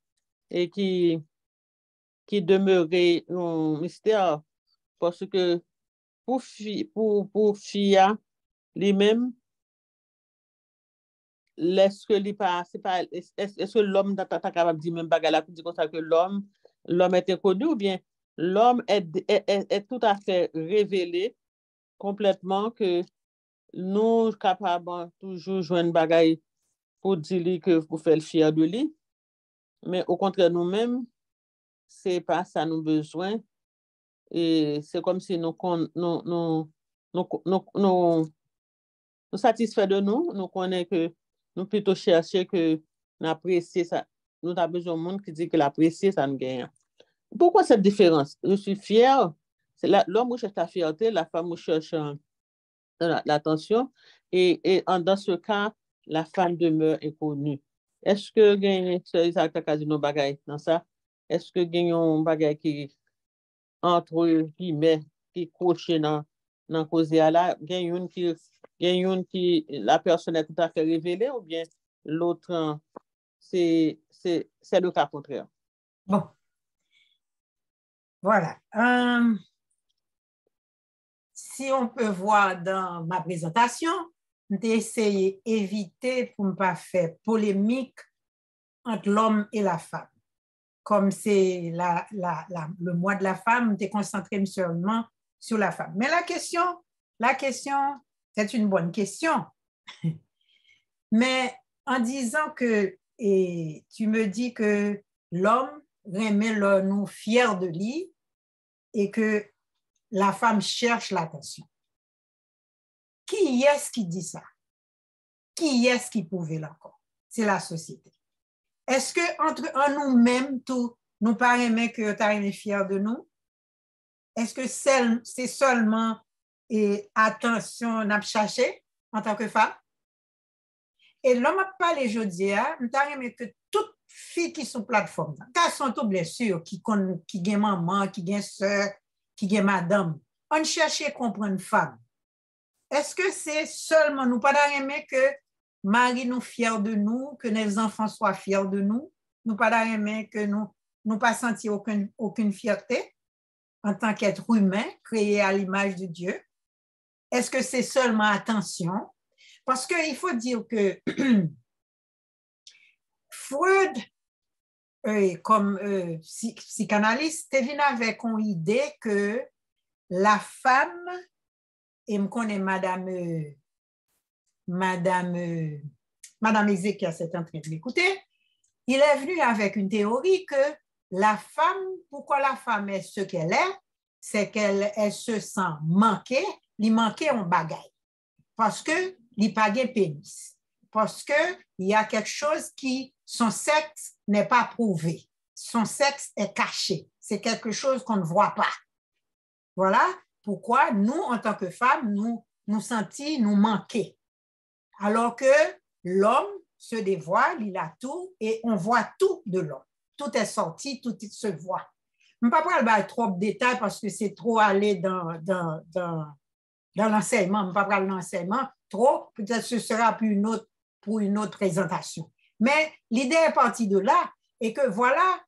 et qui demeurait un mystère parce que pour Fia lui-même, est-ce que l'homme n'est pas capable de dire même bagarre pour dire comme ça que l'homme est inconnu ou bien l'homme est tout à fait révélé complètement que nous capables toujours joindre bagaille pour dire que pour faire le fier de lui, mais au contraire nous-mêmes, c'est pas ça nous besoin et c'est comme si nous satisfait de nous connaissons que nous plutôt chercher que n'apprécier ça. Nous avons besoin de monde qui dit que l'apprécier, ça nous gagne. Pourquoi cette différence? Je suis fière. C'est l'homme cherche la fierté, la femme cherche l'attention. Et dans ce cas, la femme demeure inconnue. Est-ce que gagne Isaac Takazino bagaille dans ça? Est-ce que gagne un bagaille qui entre guillemets qui couche dans cause là, gagne une qui la personne est tout à fait révélée ou bien l'autre c'est le cas contraire. Bon, voilà. Si on peut voir dans ma présentation, j'ai essayé d'éviter pour ne pas faire polémique entre l'homme et la femme. Comme c'est le mois de la femme, j'ai concentré seulement sur la femme. Mais la question, c'est une bonne question. Mais en disant que, et tu me dis que l'homme remet nous fiers de lui et que la femme cherche l'attention. Qui est-ce qui dit ça? Qui est-ce qui prouve l'encore? C'est la société. Est-ce qu'entre nous-mêmes, nous pas aimer que tu es fiers de nous? Est-ce que c'est seulement attention n'a cherché en tant que femme? Et l'homme a parlé aujourd'hui, nous avons aimé que toutes filles qui sont plateforme, car sont toutes bien sûr, qui ont maman, qui ont soeur, qui ont madame, on cherche à comprendre une femme. Est-ce que c'est seulement nous pas aimer que Marie nous fiers de nous, que nos enfants soient fiers de nous, nous pas aimer que nous pas sentir aucune fierté en tant qu'être humain créé à l'image de Dieu? Est-ce que c'est seulement attention? Parce qu'il faut dire que Freud, comme psychanalyste, est venu avec une idée que la femme, et me connaît Madame Ezekiel, c'est en train de l'écouter, il est venu avec une théorie que la femme, pourquoi la femme est ce qu'elle est, c'est qu'elle se sent manquée, lui manquer un bagage. Parce que il pas de pénis. Parce qu'il y a quelque chose qui, son sexe n'est pas prouvé. Son sexe est caché. C'est quelque chose qu'on ne voit pas. Voilà pourquoi nous, en tant que femmes, nous sentons nous manquer. Alors que l'homme se dévoile, il a tout et on voit tout de l'homme. Tout est sorti, tout se voit. Je ne vais pas parler trop de détails parce que c'est trop aller dans l'enseignement. Je ne vais pas parler de l'enseignement trop. Peut-être que ce sera pour une autre présentation. Mais l'idée est partie de là et que voilà,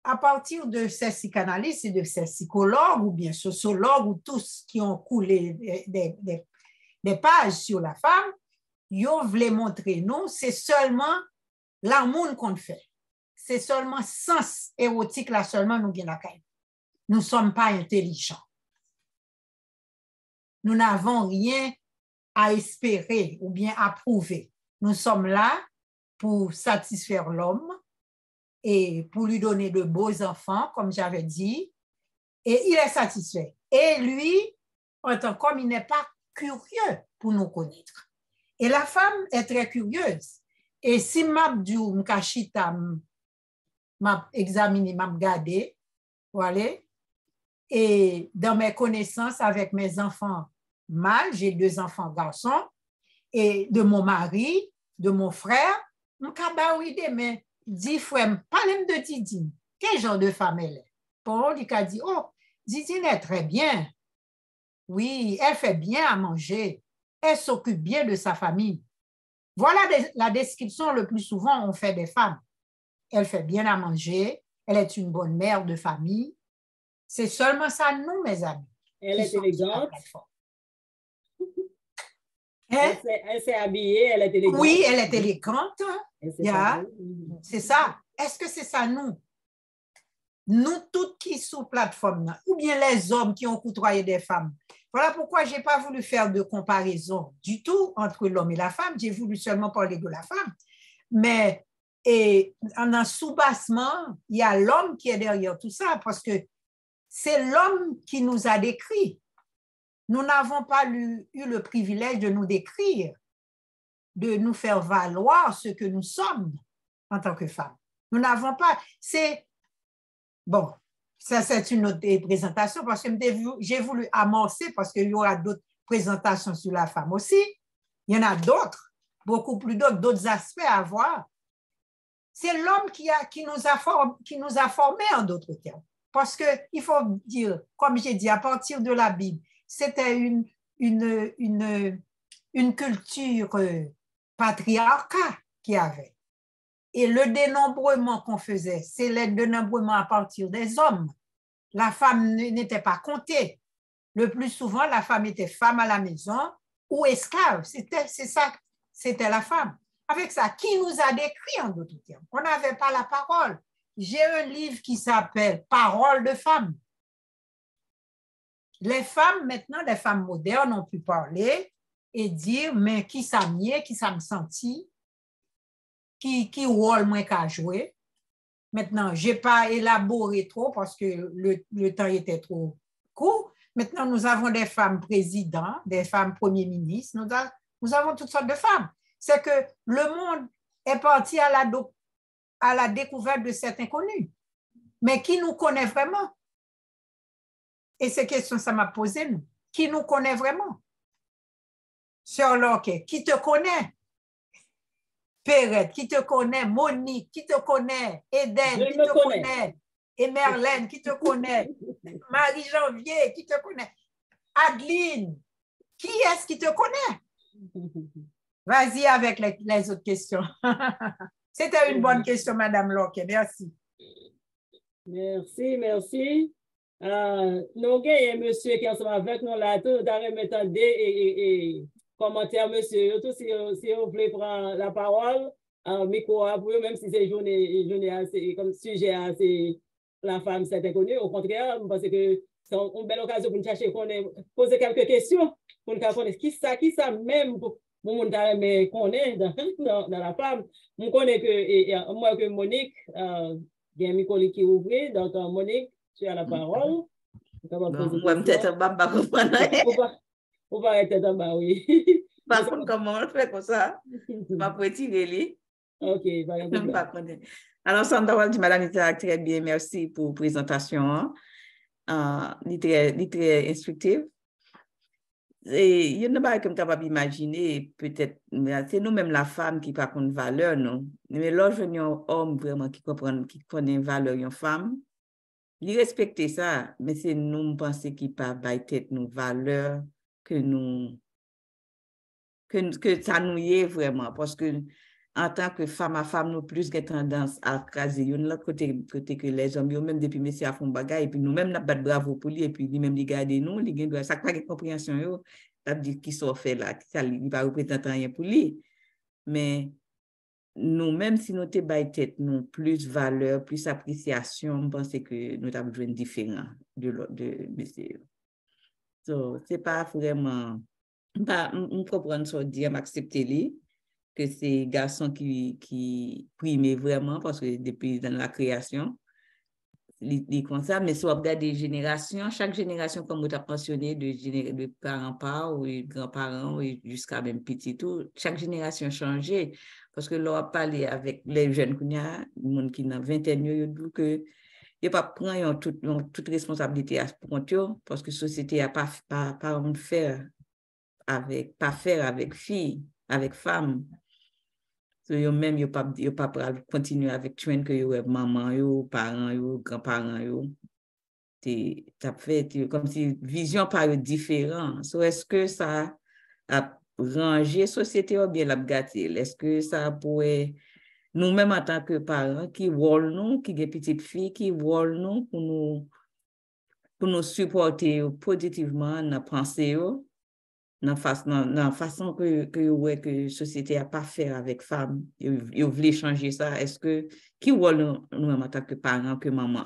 à partir de ces psychanalystes et de ces psychologues ou bien sociologues ou tous qui ont coulé des pages sur la femme, ils voulaient montrer nous, c'est seulement l'amour qu'on fait. C'est seulement sens érotique là seulement nous gagnons. Nous ne sommes pas intelligents. Nous n'avons rien à espérer ou bien à prouver. Nous sommes là pour satisfaire l'homme et pour lui donner de beaux enfants, comme j'avais dit, Et il est satisfait. Et lui, en tant qu'homme, il n'est pas curieux pour nous connaître. Et la femme est très curieuse. Et si m'abdou m'kachita m'a examiné, m'a regardé, voilà, et dans mes connaissances avec mes enfants mâles, j'ai 2 enfants garçons, et de mon mari, de mon frère, m'kabaoui de mais 10 frères, parlez de Didine. Quel genre de femme elle est? Bon, il a dit, oh, Didine est très bien. Oui, elle fait bien à manger. Elle s'occupe bien de sa famille. Voilà la description le plus souvent on fait des femmes. Elle fait bien à manger. Elle est une bonne mère de famille. C'est seulement ça, nous, mes amis. Elle est élégante. Hein? Elle s'est habillée, elle est élégante. Oui, elle est élégante. Yeah. C'est ça. Est-ce que c'est ça, nous? Nous toutes qui sous plateforme, ou bien les hommes qui ont côtoyé des femmes. Voilà pourquoi je n'ai pas voulu faire de comparaison du tout entre l'homme et la femme. J'ai voulu seulement parler de la femme. Mais en un sous-bassement, il y a l'homme qui est derrière tout ça parce que c'est l'homme qui nous a décrit. Nous n'avons pas eu le privilège de nous décrire, de nous faire valoir ce que nous sommes en tant que femmes. Nous n'avons pas... Bon, ça c'est une autre présentation parce que j'ai voulu amorcer parce qu'il y aura d'autres présentations sur la femme aussi. Il y en a d'autres, beaucoup plus d'autres aspects à voir. C'est l'homme qui nous a formés en d'autres termes. Parce qu'il faut dire, comme j'ai dit, à partir de la Bible, c'était une culture patriarcale qu'il y avait. Et le dénombrement qu'on faisait, c'est le dénombrement à partir des hommes. La femme n'était pas comptée. Le plus souvent, la femme était femme à la maison ou esclave. C'était la femme. Avec ça, qui nous a décrit en d'autres termes? On n'avait pas la parole. J'ai un livre qui s'appelle « Paroles de femmes ». Les femmes, maintenant, les femmes modernes ont pu parler et dire, mais qui ça m'y, qui ça me sentit, qui rôle moins qu'à jouer. Maintenant, je n'ai pas élaboré trop parce que le temps était trop court. Maintenant, nous avons des femmes présidents, des femmes premiers ministres, nous avons toutes sortes de femmes. C'est que le monde est parti à la découverte de cet inconnu. Mais qui nous connaît vraiment? Et ces questions, ça m'a posé, nous. Qui nous connaît vraiment? Sœur Lorquet, qui te connaît? Perrette, qui te connaît? Monique, qui te connaît? Eden, qui te connaît? Et Merlène, qui te connaît? Marie-Janvier, qui te connaît? Adeline, qui est-ce qui te connaît? Vas-y avec les autres questions. C'était une bonne question, Madame Lorquet. Merci. Merci. Nous avons un monsieur qui est ensemble avec nous là, tout d'arrêt mettant des commentaires, monsieur. Si vous voulez prendre la parole, micro à vous, même si c'est journée assez, comme sujet assez, la femme, c'est inconnu. Au contraire, parce que c'est une belle occasion pour nous chercher, poser quelques questions, pour nous connaître qui ça même pour nous connaître dans la femme. Nous connaissons que, moi que Monique, il y a un micro qui est ouvert, donc Monique, tu as la parole. Moi, peut-être pas comprendre. On va être en bas, oui. Par contre, comment on fait comme ça? Ma petite Lélie. Ok, alors, Sandra, Madame Ita, très bien, merci pour la présentation. Très instructive. Et il y a pas comme capable d'imaginer, peut-être, c'est nous-mêmes la femme qui pas une valeur, non? Mais lorsque nous avons un homme vraiment qui connaît une valeur, une femme, il respecte ça, mais c'est nous penser qu'il pas tête nos valeurs que ça nous y est vraiment, parce que en tant que femme à femme, nous plus que tendance à craser. Il y a l'autre côté que les hommes, même depuis messieurs à font bagaille, et puis nous-mêmes, nous battre bravo pour lui, et puis lui-même, il garde nous, il gagne ça pas de compréhension, ça veut dire qui sont fait là, ça ne va représenter rien pour lui. Mais nous-mêmes, si nous te baillons tête, nous plus valeur, plus appréciation, je pense que nous avons besoin différent de messieurs. So, c'est pas vraiment, on comprend ce que dire, m'accepter lui. Que c'est garçon qui prime vraiment parce que depuis dans la création, comme ça, mais si on regarde des générations, chaque génération, comme vous avez mentionné, de parents-parents ou grands-parents ou jusqu'à même petit tout, chaque génération a changé. Parce que l'on a parlé avec les jeunes qui ont 20 ans, ils disent que ils pas prendre toute responsabilité à prendre parce que la société n'a pas faire avec filles, avec femmes. So, yo même yo pas continuer avec trend que yo maman yo, parents yo, grands-parents yo. T'as fait comme si vision par yo différent. So est-ce que ça a rangé société ou bien l'a gâté? Est-ce que ça pourrait nous-mêmes en tant que parents qui voient nous, qui des petites filles qui voient nous pour nous supporter positivement dans pensée yo? Dans la façon que la société n'a pas fait avec femmes, ils voulaient changer ça. Est-ce que, qui voit nous en tant que parents, que maman?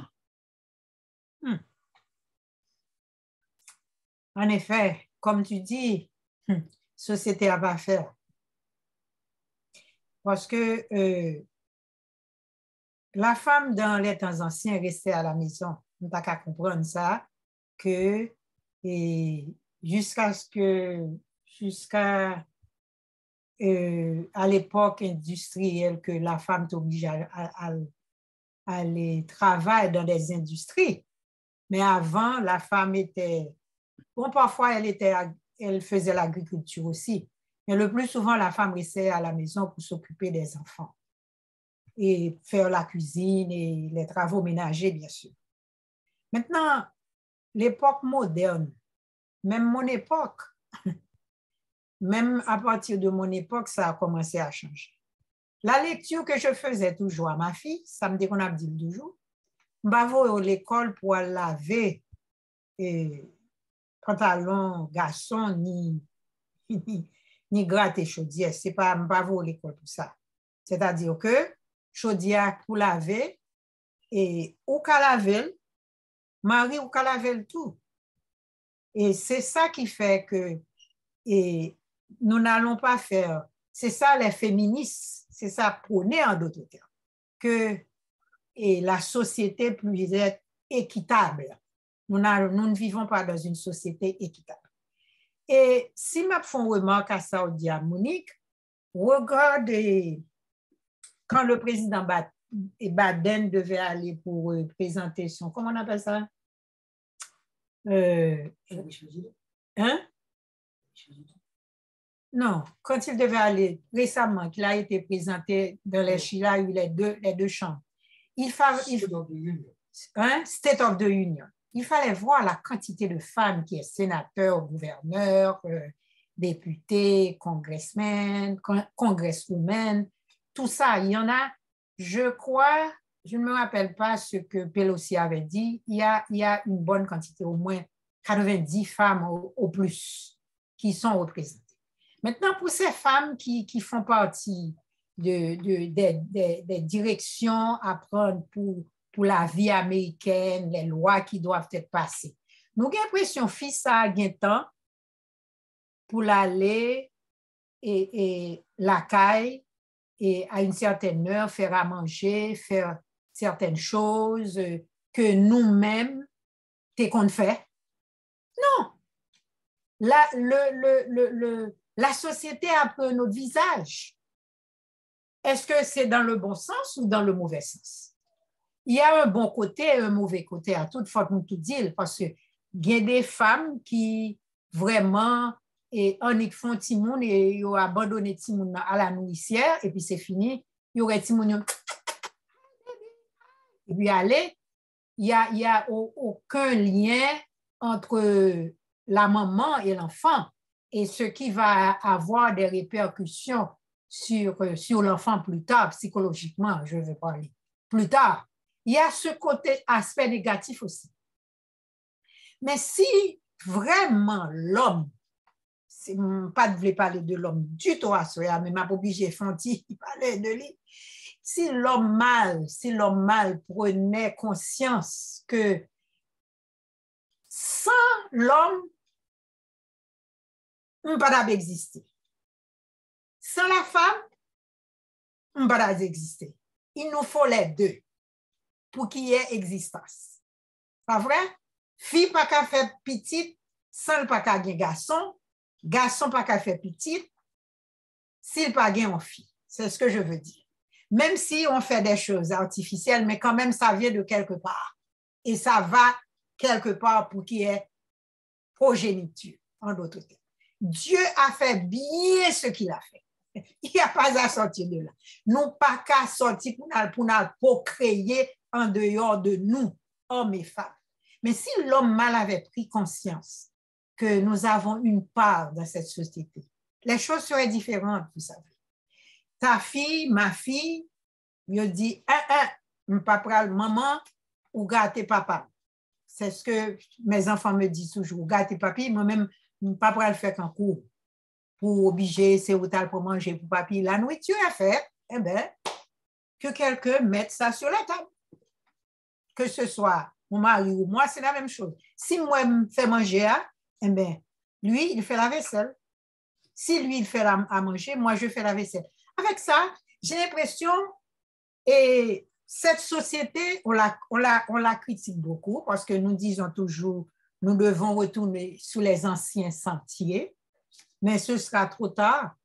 En effet, comme tu dis, société n'a pas fait. Parce que la femme dans les temps anciens restait à la maison. On n'a qu'à comprendre ça, que jusqu'à à l'époque industrielle que la femme t'oblige à aller travailler dans des industries. Mais avant, la femme était... Bon, parfois, elle faisait l'agriculture aussi. Mais le plus souvent, la femme restait à la maison pour s'occuper des enfants et faire la cuisine et les travaux ménagers, bien sûr. Maintenant, l'époque moderne, même mon époque, même à partir de mon époque, ça a commencé à changer. La lecture que je faisais toujours à ma fille, ça me dit qu'on a dit toujours, je vais à l'école pour laver pantalon garçon ni gratter chaudière. C'est pas, je ne vais pas à l'école pour ça. C'est-à-dire que chaudière pour laver et ou qu'à laver, mari ou qu'à laver tout. Et c'est ça qui fait que nous n'allons pas faire, c'est ça les féministes, c'est ça prôner en d'autres termes, que la société puisse être équitable. Nous ne vivons pas dans une société équitable. Et si je fais une remarque à ça, à Monique, regarde quand le président Biden devait aller pour présenter son, comment on appelle ça? Hein? Non, quand il devait aller récemment, qu'il a été présenté dans les il a eu les deux chambres. State of the Union. Il fallait voir la quantité de femmes qui est sénateur, gouverneur, député, congresswoman, tout ça. Il y en a, je crois, je ne me rappelle pas ce que Pelosi avait dit, il y a une bonne quantité, au moins 90 femmes au plus qui sont représentées. Maintenant, pour ces femmes qui font partie des directions à prendre pour la vie américaine, les lois qui doivent être passées, nous avons l'impression que fils ça a un temps pour l'aller et la caille et à une certaine heure faire à manger, faire certaines choses que nous-mêmes, t'es qu'on fait. Non. La société a un peu notre visage. Est-ce que c'est dans le bon sens ou dans le mauvais sens? Il y a un bon côté et un mauvais côté à toute fois, nous tout dire, parce que il y a des femmes qui vraiment en font Timoun et ils ont abandonné Timoun à la nourricière et puis c'est fini. Il y aurait Timoun et puis allez, il y a aucun lien entre la maman et l'enfant et ce qui va avoir des répercussions sur l'enfant plus tard, psychologiquement, je vais parler. Plus tard, il y a ce côté aspect négatif aussi. Mais si vraiment l'homme, pas de voulais parler de l'homme du tout à soi, mais m'a obligé Fonti parler de lui. Si l'homme mal prenait conscience que sans l'homme, on ne peut pas exister. Sans la femme, on ne peut pas exister. Il nous faut les deux. pour qu'il y ait existence. Pas vrai? Fille pas qu'à faire petite, sans pas qu'à gen garçon, garçon pas qu'à faire petite, s'il pas gen en fille. C'est ce que je veux dire. Même si on fait des choses artificielles, mais quand même, ça vient de quelque part. Et ça va quelque part pour qu'il y ait progéniture, en d'autres termes. Dieu a fait bien ce qu'il a fait. Il n'y a pas à sortir de là. Nous pas qu'à sortir pour procréer en dehors de nous, hommes et femmes. Mais si l'homme mal avait pris conscience que nous avons une part dans cette société, les choses seraient différentes, vous savez. Ta fille, ma fille, je dis, papa, maman, ou gâter papa. C'est ce que mes enfants me disent toujours, gâter papi, moi-même, papa le fait qu'en cours. Pour obliger, c'est où t'as pour manger pour papi. La nourriture est faite, eh bien, que quelqu'un mette ça sur la table. Que ce soit mon mari ou moi, c'est la même chose. Si moi, me fais manger, eh bien, lui, il fait la vaisselle. Si lui, il fait à manger, moi, je fais la vaisselle. Avec ça, j'ai l'impression, et cette société, on la critique beaucoup parce que nous disons toujours, nous devons retourner sous les anciens sentiers, mais ce sera trop tard.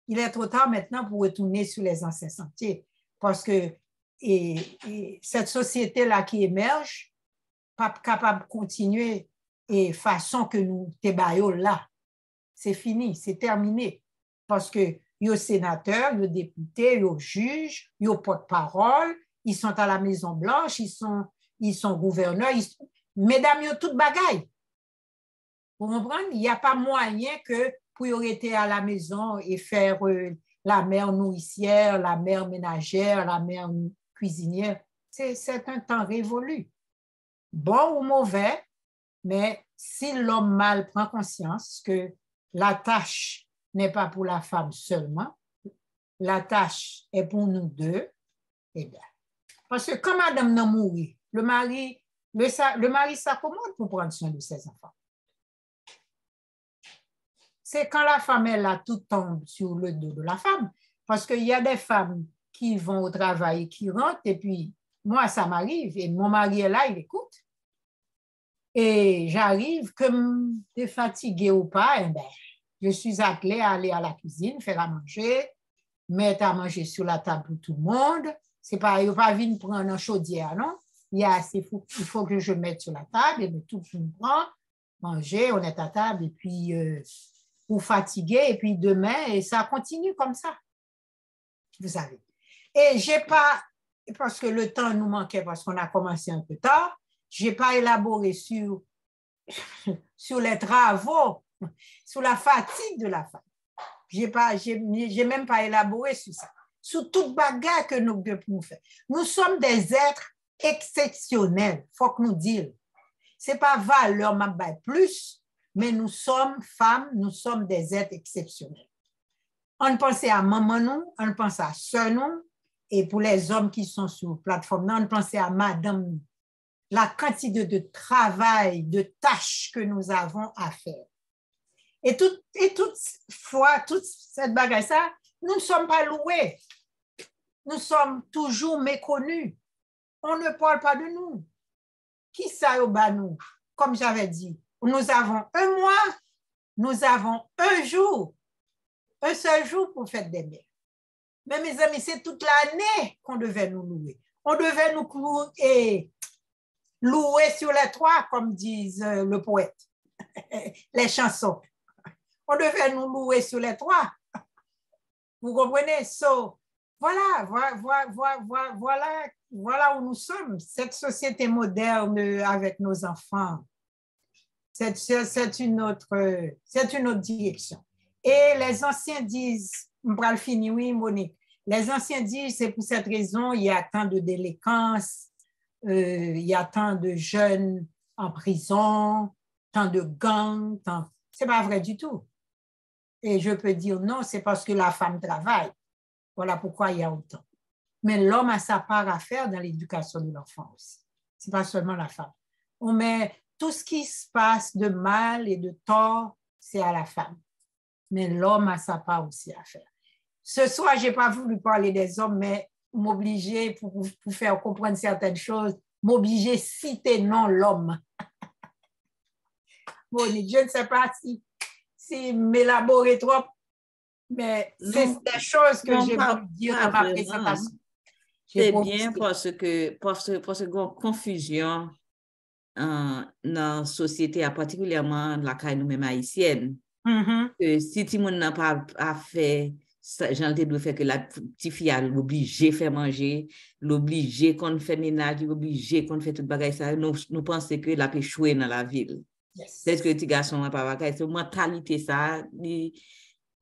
Il est trop tard maintenant pour retourner sur les anciens sentiers parce que cette société-là qui émerge, pas capable de continuer et façon que nous tébaillons là. C'est fini, c'est terminé. Parce que les sénateurs, les députés, les juges, les porte-parole, ils sont à la Maison-Blanche, ils sont gouverneurs, mesdames, ils ont toute bagaille. Vous comprenez? Il n'y a pas moyen que pour être à la maison et faire la mère nourricière, la mère ménagère, la mère cuisinière. C'est un temps révolu. Bon ou mauvais, mais si l'homme mal prend conscience que la tâche n'est pas pour la femme seulement, la tâche est pour nous deux, eh bien, parce que quand madame n'a mouru, le mari s'accommode pour prendre soin de ses enfants. C'est quand la femme est là, tout tombe sur le dos de la femme, parce qu'il y a des femmes qui vont au travail, qui rentrent, et puis moi, ça m'arrive, et mon mari est là, il écoute. Et j'arrive, comme t'es fatigué ou pas, eh bien, je suis attelée à aller à la cuisine, faire à manger, mettre à manger sur la table pour tout le monde. C'est pas, il ne pas venir prendre un chaudière, non? Il faut que je mette sur la table, et tout le monde prend, manger, on est à table, et puis vous fatiguez, et puis demain, et ça continue comme ça. Vous savez. Et j'ai pas, parce que le temps nous manquait, parce qu'on a commencé un peu tard, je n'ai pas élaboré sur les travaux, sur la fatigue de la femme. J'ai même pas élaboré sur ça. Sur toute bagarre que nous devons faire. Nous sommes des êtres exceptionnels, il faut que nous disions. Ce n'est pas valeur, plus, mais nous sommes femmes, nous sommes des êtres exceptionnels. On pense à maman, nous, on pense à soeur, nous, et pour les hommes qui sont sur la plateforme, on pense à madame, nous. La quantité de travail, de tâches que nous avons à faire. Et toute fois, toute cette bagarre, ça, nous ne sommes pas loués. Nous sommes toujours méconnus. On ne parle pas de nous. Qui ça au bas nous? Comme j'avais dit, nous avons un mois, nous avons un jour, un seul jour pour faire des biens. Mais mes amis, c'est toute l'année qu'on devait nous louer. On devait nous louer sur les toits, comme disent le poète, les chansons. On devait nous louer sur les toits. Vous comprenez? So, voilà où nous sommes. Cette société moderne avec nos enfants, c'est une autre direction. Et les anciens disent, on va le finir, oui, Monique, les anciens disent, c'est pour cette raison, il y a tant de délinquance, il y a tant de jeunes en prison, tant de gangs, c'est pas vrai du tout. Et je peux dire non, c'est parce que la femme travaille. Voilà pourquoi il y a autant. Mais l'homme a sa part à faire dans l'éducation de l'enfant aussi. C'est pas seulement la femme. On met tout ce qui se passe de mal et de tort, c'est à la femme. Mais l'homme a sa part aussi à faire. Ce soir, j'ai pas voulu parler des hommes, mais m'obliger pour faire comprendre certaines choses, m'obliger citer non l'homme. Monique, je ne sais pas si m'élaborer trop, mais c'est des choses que j'ai voulu dire dans ma présentation. C'est bien parce que y a une confusion dans la société, particulièrement la caille nous-mêmes haïtienne. Que si tout le monde n'a pas fait ça, j'en ai de faire que la petite fille a l'obligé faire manger, l'obligé qu'on fait ménage, l'obligé qu'on fait tout bagage ça, nous pensons que la peut échouer dans la ville. C'est ce que les petits garçons n'ont pas bagage, c'est une mentalité ça,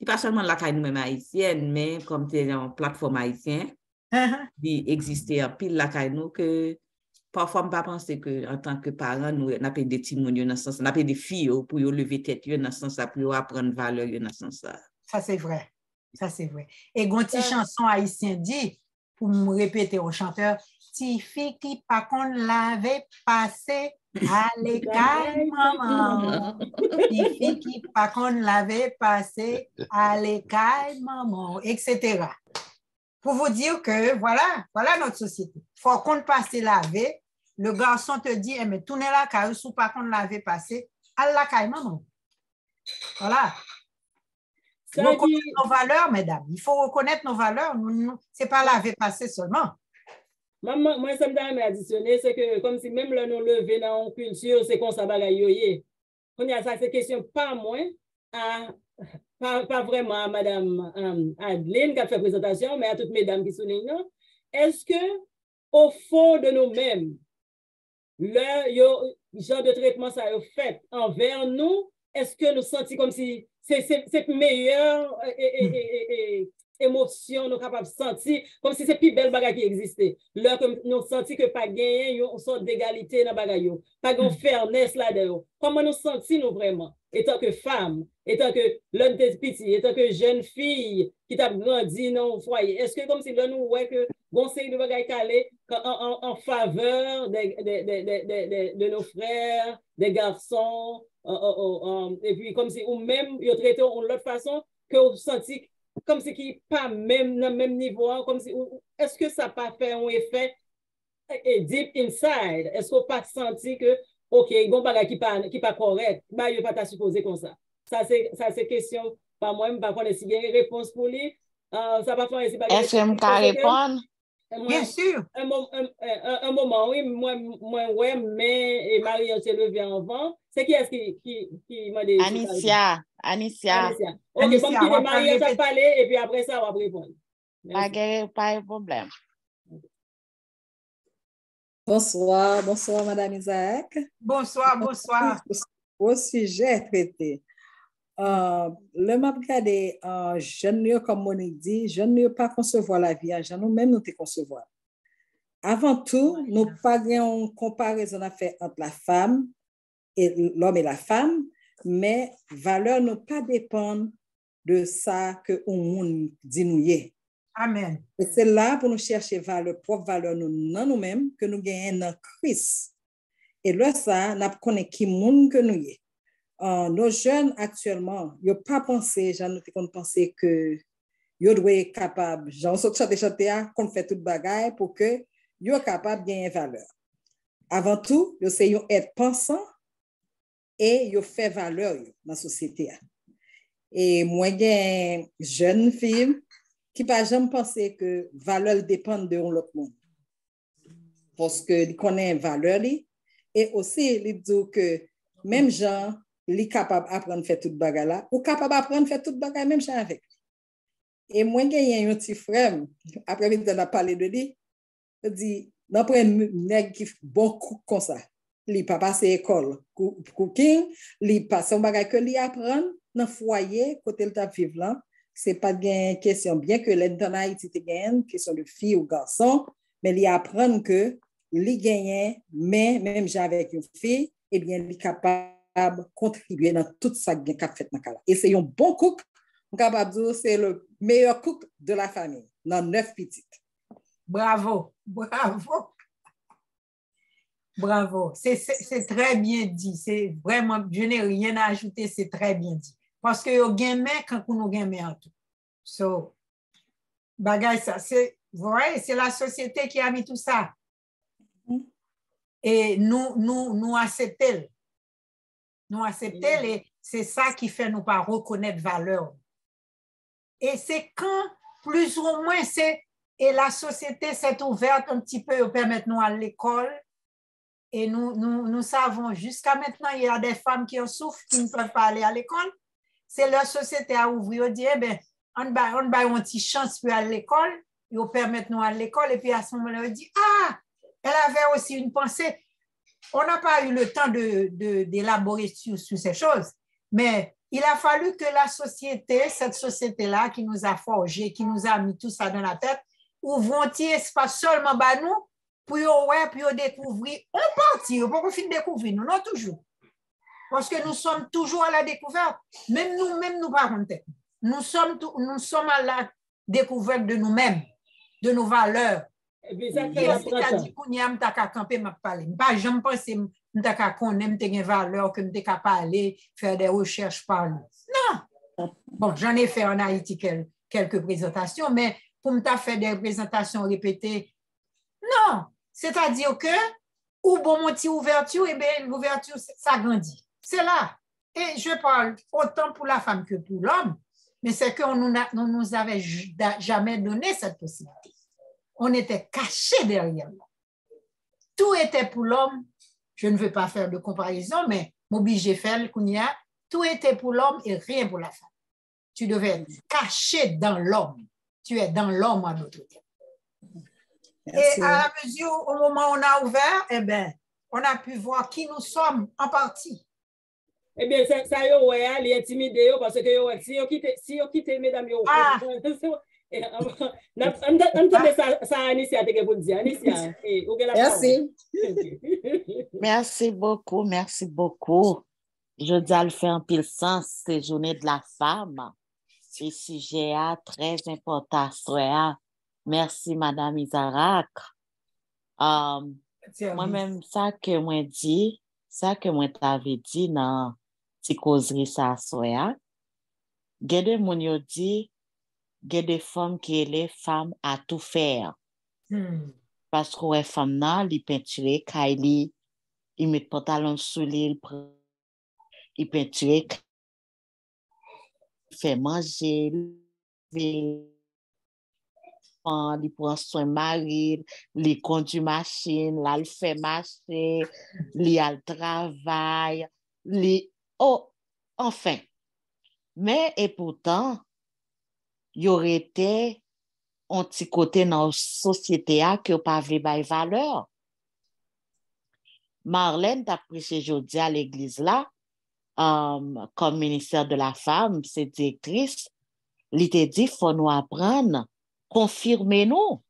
pas seulement la caille nous-mêmes haïtienne, mais comme c'est une plateforme haïtienne, il existe en pile la caille nous que parfois, je ne pas penser qu'en tant que parents, nous avons des petits dans ce sens, nous avons des filles pour lever tête dans ce sens, pour apprendre valeur dans ce sens. Ça, c'est vrai. Ça, c'est vrai. Et une petite chanson haïtienne dit, pour me répéter au chanteur, ti fille qui pas qu'on l'avait passé à l'école, maman. Ti fille qui pas qu'on l'avait passé à l'école, maman, etc. Pour vous dire que voilà notre société. Il faut qu'on passe laver. Le garçon te dit, eh, mais tournez la caille, ou pas qu'on l'avait passé, à la caille, maman. Voilà. Reconnaître nos valeurs, mesdames. Il faut reconnaître nos valeurs. Ce n'est pas laver passé seulement. Moi, ça me donne à additionner, c'est que comme si même là, nous lever dans une culture, c'est qu'on s'abaga yoye. On y a ça, c'est question pas moins pas vraiment à Madame Adeline qui a fait présentation, mais à toutes mesdames qui sont là. Est-ce que au fond de nous-mêmes, le genre de traitement ça a fait envers nous, est-ce que nous sentons comme si c'est meilleure émotion nous capables de sentir comme si c'est plus belle bagarre qui existait. Là comme nous sentons que pas gagner une sorte d'égalité dans bagarre, pas de fairness là-dedans. Comment nous sentons nous vraiment étant que femme, étant que l'homme de petit, étant que jeune fille qui t'a grandi dans le foyer. Est-ce que comme si là nous voyons que conseil de bagaille calé en faveur de nos frères, des garçons, et puis comme si ou même ils traitent de l'autre façon que vous sentez comme si qui pas même dans le même niveau, comme si est-ce que ça n'a pas fait un effet deep inside? Est-ce qu'on pas senti que ok, il y a un bagage qui pas correct, bah il pas supposé comme ça. Ça c'est question pas moi, je ne sais pas si il y a une réponse pour lui. Ça va faire ici bagage. Est-ce que je peux répondre? Bien sûr. Un moment, oui, moi, ouais, mais Marie-Ange s'est levée avant. C'est qui est-ce qui m'a dit? Anicia. Ok, comme qui est Marie-Ange a parlé, et puis après ça, on va répondre. Pas de problème. Bonsoir, Madame Isaac. Bonsoir. Au sujet traité. Le m'a regardé, jeune comme Monique dit, je ne pas concevoir la vie, je nous-mêmes nous te concevoir. Avant tout, nous pas une comparaison à faire entre la femme et l'homme et la femme, mais valeur ne pas dépendre de ça que on dit nous y est. Amen. Et c'est là pour nous chercher valeur, propre valeur nous-mêmes que nous gagnons dans Christ. Et là, ça, nous connaissons qui monde que nous y est. Nos jeunes actuellement, ils n'ont pas pensé, j'en ai pensé que ils doivent être capables, j'en sais chanter, qu'on fait toute bagaille pour que ils soient capables de gagner valeur. Avant tout, ils essayent d'être pensants et ils font valeur dans la société. Et moi, j'ai une jeune fille qui n'a jamais pensé que valeur dépend de l'autre monde. Parce qu'il connaît valeur et aussi il dit que même gens li capable apprendre à faire toute bagarre là ou capable apprendre à faire toute bagarre même gens avec. Et moi j'ai un petit frère après il a parlé de lui, il dit d'après nèg qui bon comme ça. Li pas passé école cooking, li pas son bagarre que li apprendre dans foyer côté il t'a vivre là, c'est pas gain question bien que l'en Haïti te gagne question de fille ou garçon, mais li apprendre que li gagne mais même avec une fille et bien li capable contribuer dans tout ça qu'a fait dans cas. Et c'est un bon cook, on capable dire c'est le meilleur cook de la famille dans 9 petites. Bravo. C'est très bien dit. C'est vraiment, je n'ai rien à ajouter, c'est très bien dit. Parce que yo gagne quand nous gagne en tout. So bagay ça c'est Vous voyez, c'est la société qui a mis tout ça. Et nous acceptons. Nous acceptons et c'est ça qui fait nous pas reconnaître valeur. Et c'est quand, plus ou moins, et la société s'est ouverte un petit peu, permettre nous à l'école. Et nous savons, jusqu'à maintenant, il y a des femmes qui en souffrent, qui ne peuvent pas aller à l'école. C'est leur société à ouvrir, on dit, eh bien, on va une petite chance pour aller à l'école, ils permettent nous à l'école, et puis à ce moment-là, on dit, ah, elle avait aussi une pensée. On n'a pas eu le temps d'élaborer sur ces choses, mais il a fallu que la société, cette société-là qui nous a forgé, qui nous a mis tout ça dans la tête, ouvre un petit espace seulement bah, nous, pour découvrir, on partit, pour qu'on finisse de découvrir, nous, non toujours. Parce que nous sommes toujours à la découverte, même nous par contre. Nous sommes à la découverte de nous-mêmes, de nos valeurs. Et puis, ça fait c'est-à-dire qu'on y a un camper, m'a parlé. Pas jamais pensé qu'on aime des valeurs, que m'te capable parler, faire des recherches par nous. Non. Bon, j'en ai fait en Haïti quelques présentations, mais pour me faire des présentations répétées, non. C'est-à-dire que, ou bon mon petit ouverture, et bien l'ouverture, ça grandit. C'est là. Et je parle autant pour la femme que pour l'homme, mais c'est qu'on nous avait jamais donné cette possibilité. On était cachés derrière nous. Tout était pour l'homme. Je ne veux pas faire de comparaison, mais m'obliger faire le kounia. Tout était pour l'homme et rien pour la femme. Tu devais être caché dans l'homme. Tu es dans l'homme en d'autres termes. Et à la mesure, au moment où on a ouvert, eh bien, on a pu voir qui nous sommes en partie. Eh bien, ça y est, ouais, les intimider, parce que si vous quittez, mesdames, ça, Anicia, Anicia, merci. Merci beaucoup, merci beaucoup. Je dis à le faire en pile sens, c'est journée de la femme. C'est sujet très important. Merci, Madame Isaac. Moi-même, ça que moi dit, ça que moi t'avais dit dans cette causerie ça soya, gade moun yo dit, gade femmes qui les femmes à tout faire. Parce que les femmes nan, li peinture, kaili, ils mettent pantalon sous l'île, ils peinture, fait manger, il prend soin mari, il conduit machine, là, il fait marcher, il a le travail, enfin. Mais, et pourtant, il y aurait été un petit côté dans la société qui n'a pas vu de valeur. Marlène t'a prêché aujourd'hui à l'église là, comme ministère de la femme, c'est directrice, il t'a dit, il faut nous apprendre, confirmer-nous.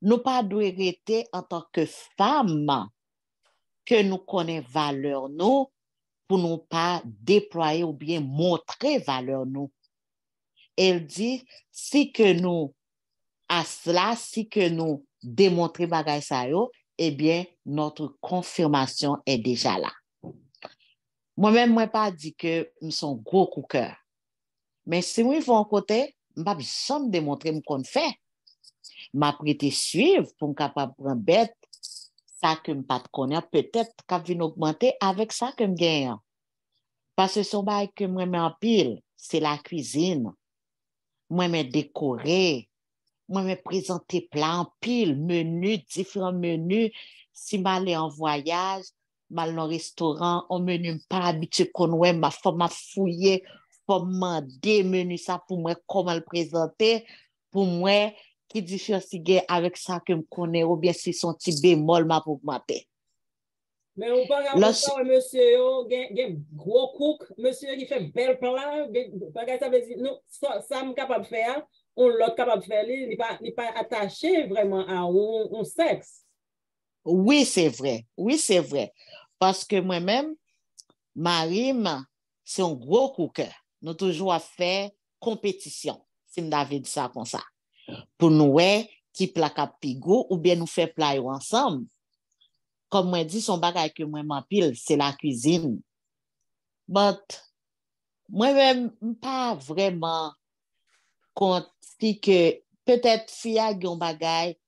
Nous pas doit rester en tant que femme que nous connaissons valeur nous pour nous pas déployer ou bien montrer valeur nous. Elle dit, si que nous à cela, si que nous démontrons bagay sa yo, eh bien, notre confirmation est déjà là. Moi-même, moi pas dit que nous sommes gros coup cœur. Mais si nous vont à côté, je ne vais pas démontrer qu'on fait. Je prêté suivre pour me capable prendre bête, ça que je ne pas connaître, peut-être qu'à venir augmenter avec ça que je gagne. Parce que son bail que moi mets en pile, c'est la cuisine. Moi mets décorer. Moi, me présenter plat en pile, menu, différents menus. Si je vais en voyage, je vais dans un restaurant, un menu pas habitué qu'on ouais, ma femme m'a fouillé, faut demander menu ça pour moi, comment le présenter, pour moi, qui différence avec ça que je connais, ou bien si son petit bémol m'a augmenté. Mais on parle de monsieur, un gros cook, monsieur qui fait bel plat, ça veut dire, non, ça me capable de faire. On l'autre capable de faire, il n'est pas attaché vraiment à un sexe. Oui, c'est vrai. Oui, c'est vrai. Parce que moi-même, Marim, c'est un gros cooker. Nous toujours fait compétition, si nous avons dit ça comme ça. Pour nous, qui plat cap pigou, ou bien nous faire plat ensemble. Comme moi dit, son bagage que moi m'empile, c'est la cuisine. But, moi-même, pas vraiment compte si que peut-être fille a un bagay,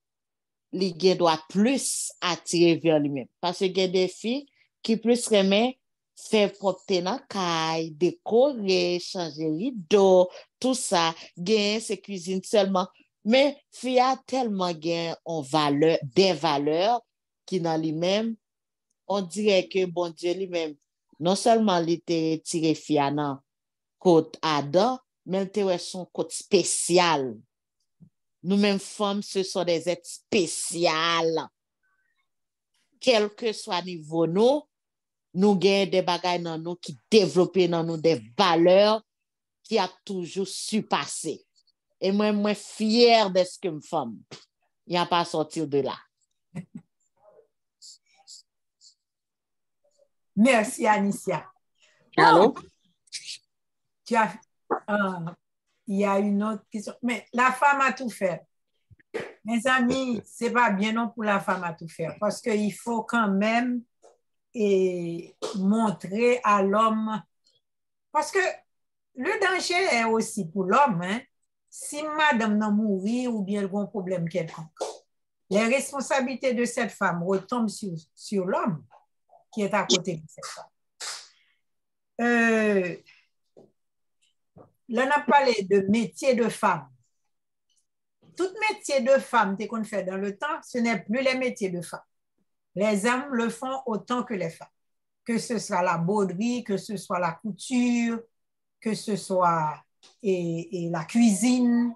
li gen doit plus attirer vers lui-même. Parce que gen des filles qui plus remet faire propre dans caille, décorer, changer rideau, tout ça, gen c'est cuisine seulement. Mais fille a tellement gen en valeur, des valeurs qui dans lui-même, on dirait que bon Dieu lui-même, non seulement il était tiré fille dans côté Adam, mais il était son côté spécial. Nous-mêmes femmes, ce sont des êtres spéciales. Quel que soit niveau nous, nous avons des bagages dans nous qui développent dans nous des valeurs qui a toujours surpassé. Et moi, fière de ce que je femme. Il n'y a pas à sortir de là. Merci, Anicia. Allô? Il y a une autre question. Mais la femme a tout fait. Mes amis, ce n'est pas bien non pour la femme à tout faire parce qu'il faut quand même montrer à l'homme. Parce que le danger est aussi pour l'homme. Hein? Si madame n'a mouru ou bien elle a un problème quelconque, les responsabilités de cette femme retombent sur l'homme qui est à côté de cette femme. Là, on a parlé de métier de femme. Tout métier de femme qu'on fait dans le temps, ce n'est plus les métiers de femme. Les hommes le font autant que les femmes. Que ce soit la broderie, que ce soit la couture, que ce soit la cuisine.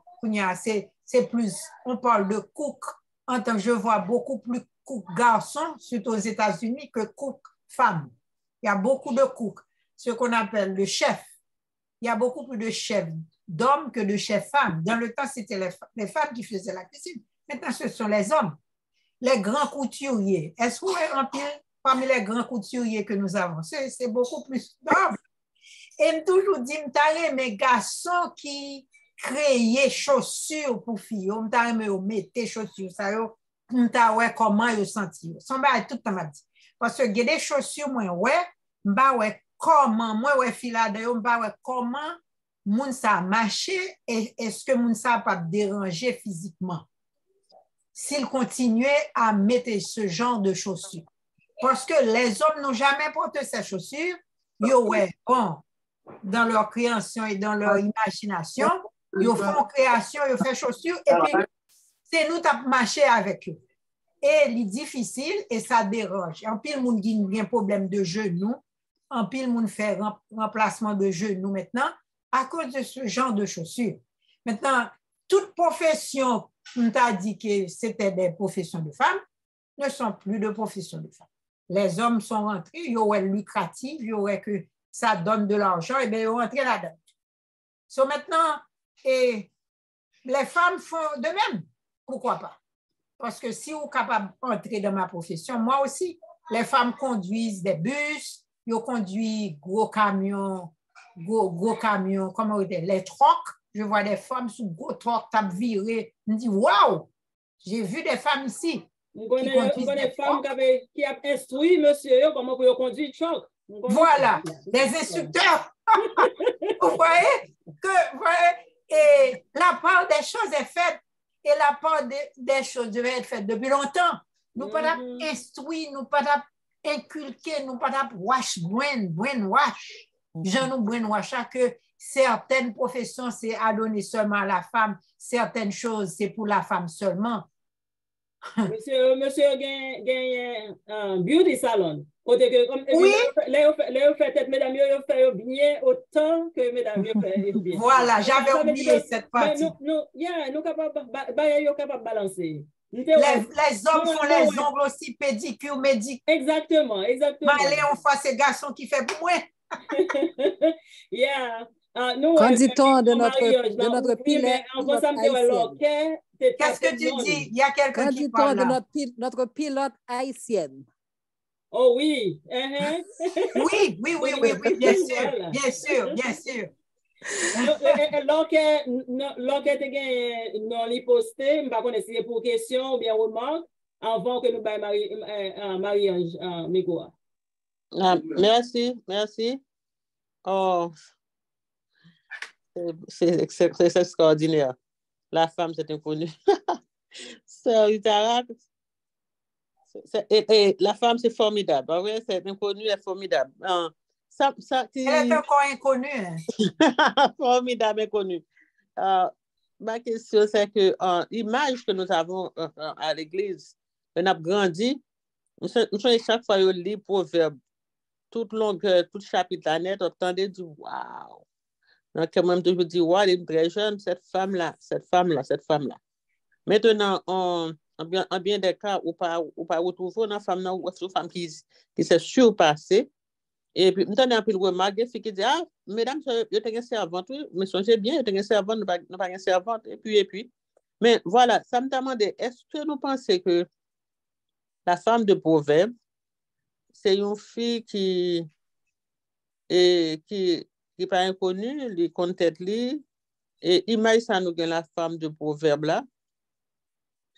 C'est plus, on parle de cook. En tant que je vois beaucoup plus cook garçons, surtout aux États-Unis, que cook femmes. Il y a beaucoup de cook, ce qu'on appelle le chef. Il y a beaucoup plus de chefs d'hommes que de chefs femmes. Dans le temps, c'était les femmes qui faisaient la cuisine. Maintenant, ce sont les hommes. Les grands couturiers. Est-ce qu'on est rempli parmi les grands couturiers que nous avons? C'est beaucoup plus d'hommes. Et je toujours dit, je mes garçons qui créaient chaussures pour filles. Je mettais chaussures. Je ouais comment ils senti. Son bail tout le temps m'a dit. Parce que j'ai des chaussures, moi, ouais, comment, moi, ouais, fila d'ailleurs, ouais, comment moun sa marché et est-ce que moun sa pas déranger physiquement s'il continuait à mettre ce genre de chaussures. Parce que les hommes n'ont jamais porté ces chaussures. Yo, ouais, bon, dans leur création et dans leur imagination, ils font création, ils font chaussures et puis c'est nous qui marché avec eux. Et c'est difficile et ça dérange. En pile, moun qui a un problème de genou, en pile, moun fait remplacement de genou maintenant à cause de ce genre de chaussures. Maintenant, toute profession, on t'a dit que c'était des professions de femmes, ne sont plus de professions de femmes. Les hommes sont rentrés, ils auraient lucratif, ils auraient que ça donne de l'argent, et bien ils ont rentré là-dedans. So maintenant, et les femmes font de même. Pourquoi pas? Parce que si vous êtes capable d'entrer dans ma profession, moi aussi, les femmes conduisent des bus, ils conduisent gros camions, comment on dit, les trocs. Je vois des femmes sous gros trocs, tap viré. Je me dis, waouh, j'ai vu des femmes ici. On connaît des femmes qui ont instruit monsieur comment pour conduire le troc. Voilà, des instructeurs. Vous voyez que et la part des choses est faite et la part des choses devait être faite depuis longtemps. Nous pas instruire, nous pas inculquer, nous pas brainwash. Je nous brainwash que certaines professions c'est à donner seulement à la femme, certaines choses c'est pour la femme seulement. Monsieur gagne un beauty salon. Oui. Les fait mesdames, ils fait bien autant que mesdames fait bien. Voilà, j'avais oublié cette partie. Nous capables balancer. Les hommes font les ongles aussi, pédicure, médicure. Exactement. Allez, on fait ces garçons qui fait pour moi. Yeah. Qu'en dit-on de notre pilote haïtienne? Qu'est-ce que tu dis? Il y a quelqu'un qui parle là. Qu'en dit-on de notre pilote haïtienne? Oh oui. Oui, bien sûr. Lorsque tu non li posté, je ne sais pas si c'est pour question ou bien remarque, avant que nous baillons Marie-Ange Mégoa. Merci. Oh, c'est extraordinaire. La femme, c'est inconnu. Sœur Itarak, et la femme, c'est formidable. Ah oui, c'est inconnu, elle est formidable. Elle est encore inconnue. Hein? Formidable, inconnue. Ma question, c'est que l'image que nous avons à l'église, on a grandi, nous sommes chaque fois on lit proverbe, toute longueur, tout chapitre net, on entendait du waouh. Donc, quand même, je dis, waouh, elle est très jeune, cette femme-là. Maintenant, en bien des cas, ou pas retrouver une femme, une femme qui s'est surpassée. Et puis, maintenant, on peut remarquer, qui dit, ah, mesdames, je suis une servante, oui, mais songez bien, je suis une servante, nous pas une servante, et puis. Mais voilà, ça me demandait, est-ce que nous pensons que la femme de Proverbe, c'est une fille qui n'est pas inconnue, qui compte tête, et imagine ça, nous, la femme de Proverbe là,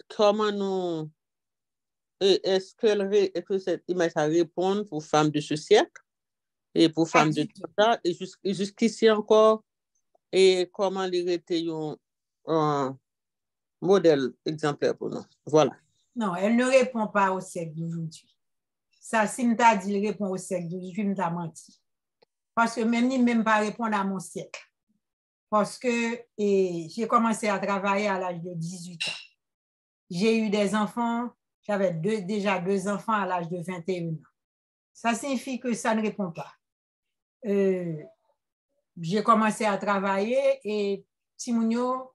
comment nous, est-ce que cette image ça répond pour femmes de ce siècle et pour femmes de tout ça, et jusqu'ici encore, et comment il était un modèle exemplaire pour nous. Voilà. Non, elle ne répond pas au siècle d'aujourd'hui. Ça, si je t'ai dit, elle répond au siècle d'aujourd'hui, je t'ai menti. Parce que même pas répondre à mon siècle. Parce que j'ai commencé à travailler à l'âge de 18 ans. J'ai eu des enfants, j'avais déjà 2 enfants à l'âge de 21 ans. Ça signifie que ça ne répond pas. J'ai commencé à travailler et Timounio,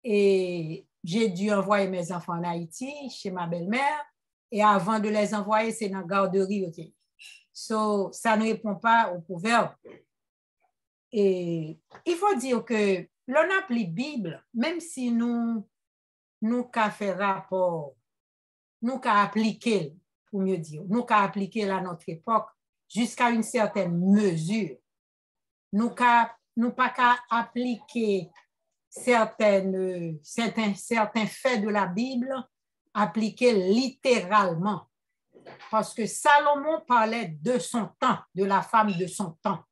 et j'ai dû envoyer mes enfants en Haïti, chez ma belle-mère, et avant de les envoyer, c'est dans la garderie. Okay. So, ça ne répond pas au proverbe. Et il faut dire que l'on appelle Bible, même si nous qu'à faire rapport, nous qu'à appliquer, pour mieux dire, nous qu'à appliquer à notre époque jusqu'à une certaine mesure. Nous pas qu'à appliquer certains faits de la Bible, appliquer littéralement. Parce que Salomon parlait de son temps, de la femme de son temps.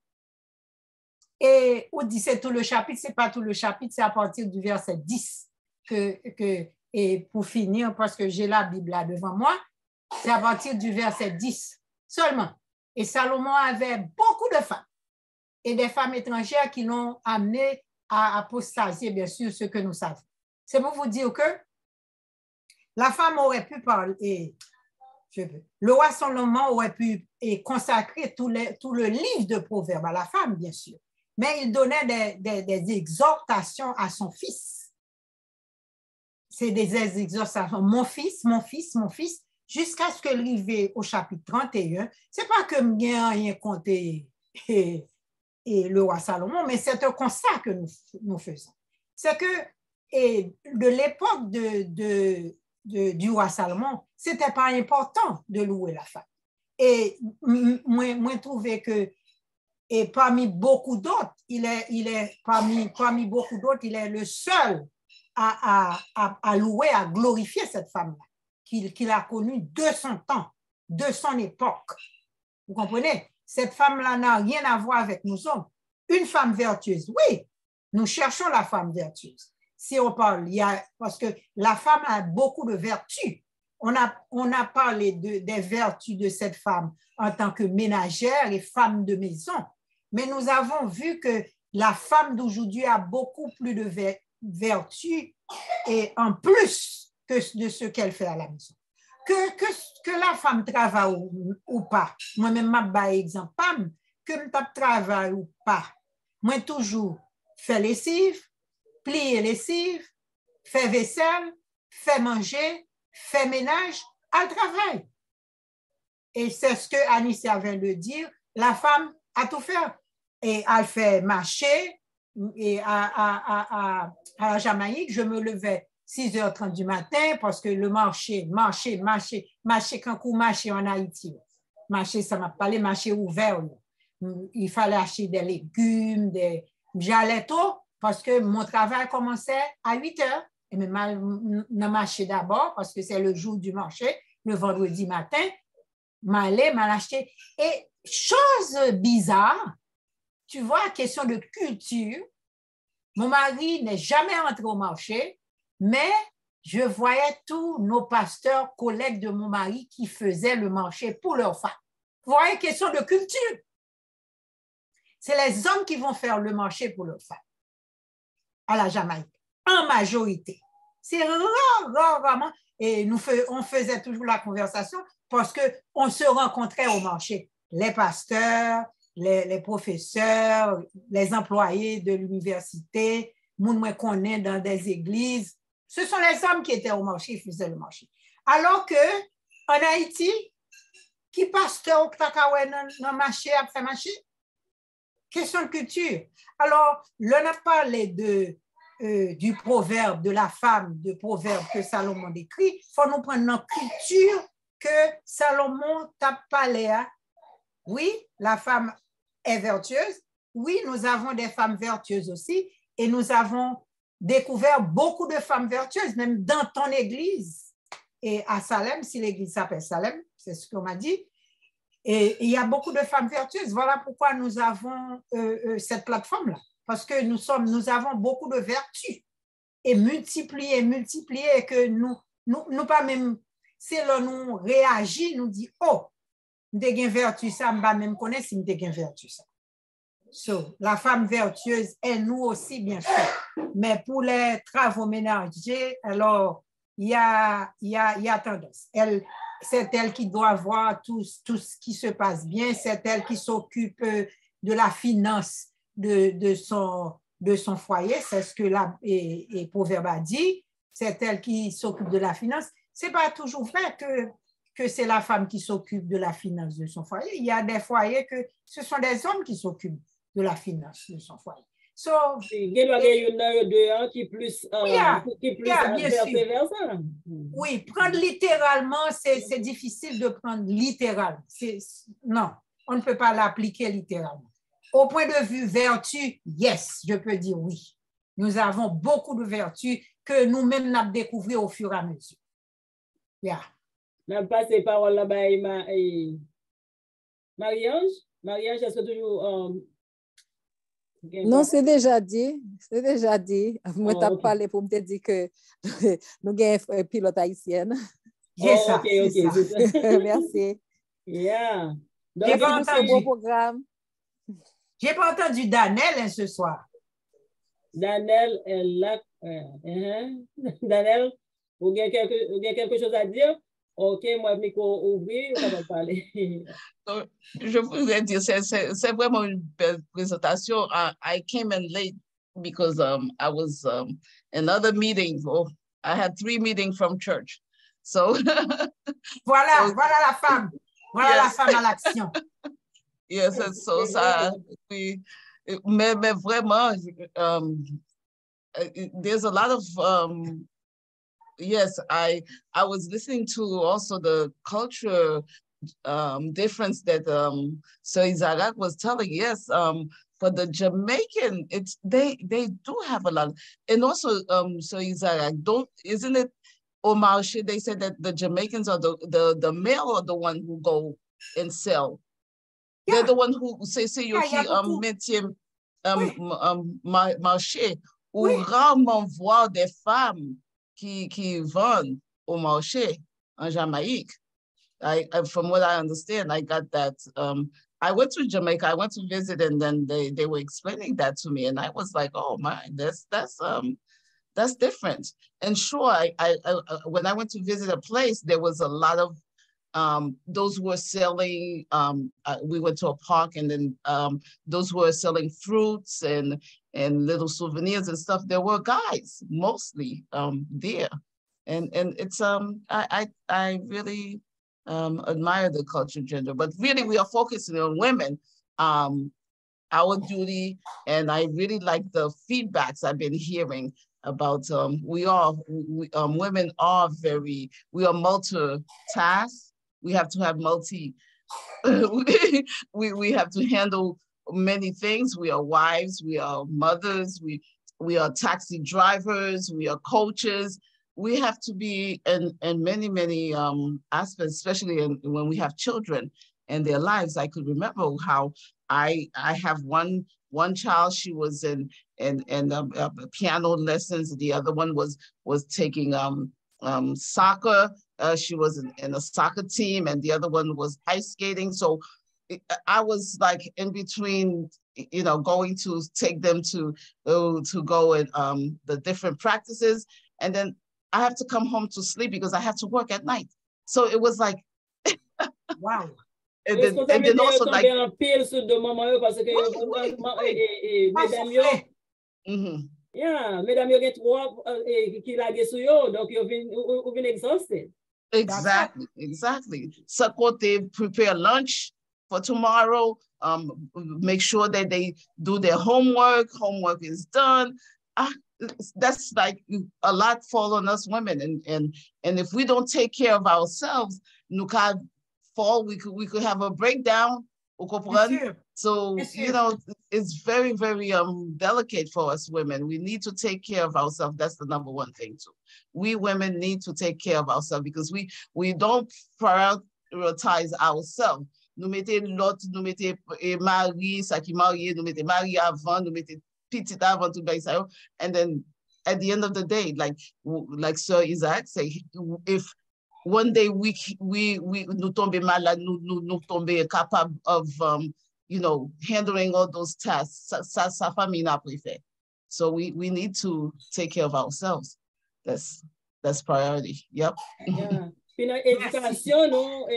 Et on dit c'est tout le chapitre, c'est pas tout le chapitre, c'est à partir du verset 10 et pour finir, parce que j'ai la Bible là devant moi, c'est à partir du verset 10 seulement. Et Salomon avait beaucoup de femmes et des femmes étrangères qui l'ont amené à apostasier, bien sûr, ce que nous savons. C'est pour vous dire que la femme aurait pu parler, le roi Salomon aurait pu consacrer tout le livre de Proverbes à la femme, bien sûr. Mais il donnait des exhortations à son fils. C'est des exhortations. Mon fils, jusqu'à ce que l'arrivée au chapitre 31, c'est pas que bien rien compté et le roi Salomon, mais c'est un constat que nous faisons. C'est que de l'époque du roi Salomon, c'était pas important de louer la femme. Et moi trouvais que et parmi beaucoup d'autres, il est parmi beaucoup d'autres, il est le seul à louer, à glorifier cette femme-là, qu'il a connue de son temps, de son époque. Vous comprenez? Cette femme-là n'a rien à voir avec nous autres. Une femme vertueuse, oui, nous cherchons la femme vertueuse. Si on parle, parce que la femme a beaucoup de vertus. On a parlé des vertus de cette femme en tant que ménagère et femme de maison. Mais nous avons vu que la femme d'aujourd'hui a beaucoup plus de vertus et en plus de ce qu'elle fait à la maison. Que la femme travaille ou pas. Moi-même, par exemple, que je travaille ou pas. Moi, toujours faire lessive, plier lessive, faire vaisselle, faire manger, faire ménage, elle travaille. Et c'est ce que Anissa vient de dire, la femme à tout faire. Et elle fait marcher. Et à la Jamaïque, je me levais 6h30 du matin parce que le marché quand on marché en Haïti. Marché, ça m'a parlé, marché ouvert. Il fallait acheter des légumes, j'allais tôt parce que mon travail commençait à 8h. Et même dans marché d'abord parce que c'est le jour du marché, le vendredi matin, m'allais acheter. Et chose bizarre, tu vois, question de culture, Mon mari n'est jamais entré au marché, mais je voyais tous nos pasteurs, collègues de mon mari qui faisaient le marché pour leurs femmes. Vous voyez, question de culture. C'est les hommes qui vont faire le marché pour leurs femmes à la Jamaïque, en majorité. C'est rarement. Et on faisait toujours la conversation parce qu'on se rencontrait au marché. Les pasteurs, les professeurs, les employés de l'université, moun mwen connaît dans des églises. Ce sont les hommes qui étaient au marché, ils faisaient le marché. Alors que en Haïti, qui pasteur qui dans le marché a fait marché? Question de culture. Alors, l'on a parlé du proverbe de la femme, de proverbe que Salomon décrit. Il faut nous prendre notre culture que Salomon t'a parlé. Oui, la femme est vertueuse. Oui, nous avons des femmes vertueuses aussi. Et nous avons découvert beaucoup de femmes vertueuses, même dans ton église. Et à Salem, si l'église s'appelle Salem, c'est ce qu'on m'a dit. Et il y a beaucoup de femmes vertueuses. Voilà pourquoi nous avons cette plateforme-là. Parce que nous avons beaucoup de vertus. Et multiplier, et que nous pas même, c'est là nous réagit, nous dit, oh, nous avons vertu ça, je ne sais même connaître si nous avons vertu ça. So, la femme vertueuse est nous aussi, bien sûr. Mais pour les travaux ménagers, alors, il y a tendance. C'est elle qui doit voir tout ce qui se passe bien. C'est elle qui s'occupe de la finance de son foyer. C'est ce que et Proverbe a dit. C'est elle qui s'occupe de la finance. Ce n'est pas toujours vrai que c'est la femme qui s'occupe de la finance de son foyer. Il y a des foyers que ce sont des hommes qui s'occupent de la finance de son foyer. So, il y a une qui plus persévérant. Oui, prendre littéralement, c'est difficile de prendre littéralement. Non, on ne peut pas l'appliquer littéralement. Au point de vue vertu, yes, je peux dire oui. Nous avons beaucoup de vertus que nous-mêmes nous avons découvert au fur et à mesure. Yeah. On passe les paroles là-bas Marie-Ange? Marie-Ange, est-ce que toujours... Non, c'est déjà dit. C'est déjà dit. Moi, tu as parlé pour me dire que nous avons un pilote haïtienne. Yes, ça. Merci. Yeah. J'ai pas entendu. Bon programme. J'ai pas entendu Danelle ce soir. Danelle est là. Danelle, vous avez quelque chose à dire? OK, moi, le micro ouvert, on va parler. Je voudrais dire, c'est vraiment une belle présentation. I came in late because I was another meeting. I had 3 meetings from church. So voilà la femme. Voilà la femme à l'action. Yes, so ça, mais vraiment, there's a lot of yes, I was listening to also the culture difference that Sir Isaac was telling. Yes, for the Jamaican, they do have a lot, and also Sir Isaac, isn't it Omar Sheh, they said that the Jamaicans are the male are the one who go and sell. Yeah. They're the one who say métier marché ou rarement voir des femmes qui vendent au marché en Jamaïque. From what I understand, I got that. I went to Jamaica, I went to visit, and then they were explaining that to me, and I was like, oh my, that's different. And sure, I when I went to visit a place, there was a lot of those who were selling. We went to a park, and then those who were selling fruits and little souvenirs and stuff. There were guys mostly there, and it's I really admire the culture gender, but really we are focusing on women. Our duty, and I really like the feedbacks I've been hearing about women are we are multitask. We have to have we have to handle many things. We are wives, we are mothers, we are taxi drivers, we are coaches. We have to be in many aspects, especially when we have children and their lives. I could remember how I have one child. She was in piano lessons. The other one was taking soccer. She was in a soccer team, and the other one was ice skating. So I was like in between, you know, going to take them to go and the different practices, and then I have to come home to sleep because I have to work at night. So it was like, wow. And then also like, yeah, mesdames, yo gen trop qui lage sou yo, donc yo vin exhausted. Exactly. So they prepare lunch for tomorrow, make sure that they do their homework. Homework is done. That's like a lot fall on us women. And if we don't take care of ourselves, we could have a breakdown. So, you know, it's very, very delicate for us women. We need to take care of ourselves. That's the number one thing too. We women need to take care of ourselves because we don't prioritize ourselves. Nous mettons l'autre, nous mettons mari, ça qui marié, nous mettons mari avant, nous mettons petit avant tout ça. And then at the end of the day, like Sir Isaac say, if one day we nous tomber malade, nous tomber capable of you know, handling all those tasks, sa famille n'a pas fait. So we need to take care of ourselves. That's priority. Yep. Yeah. Puis dans éducation, non,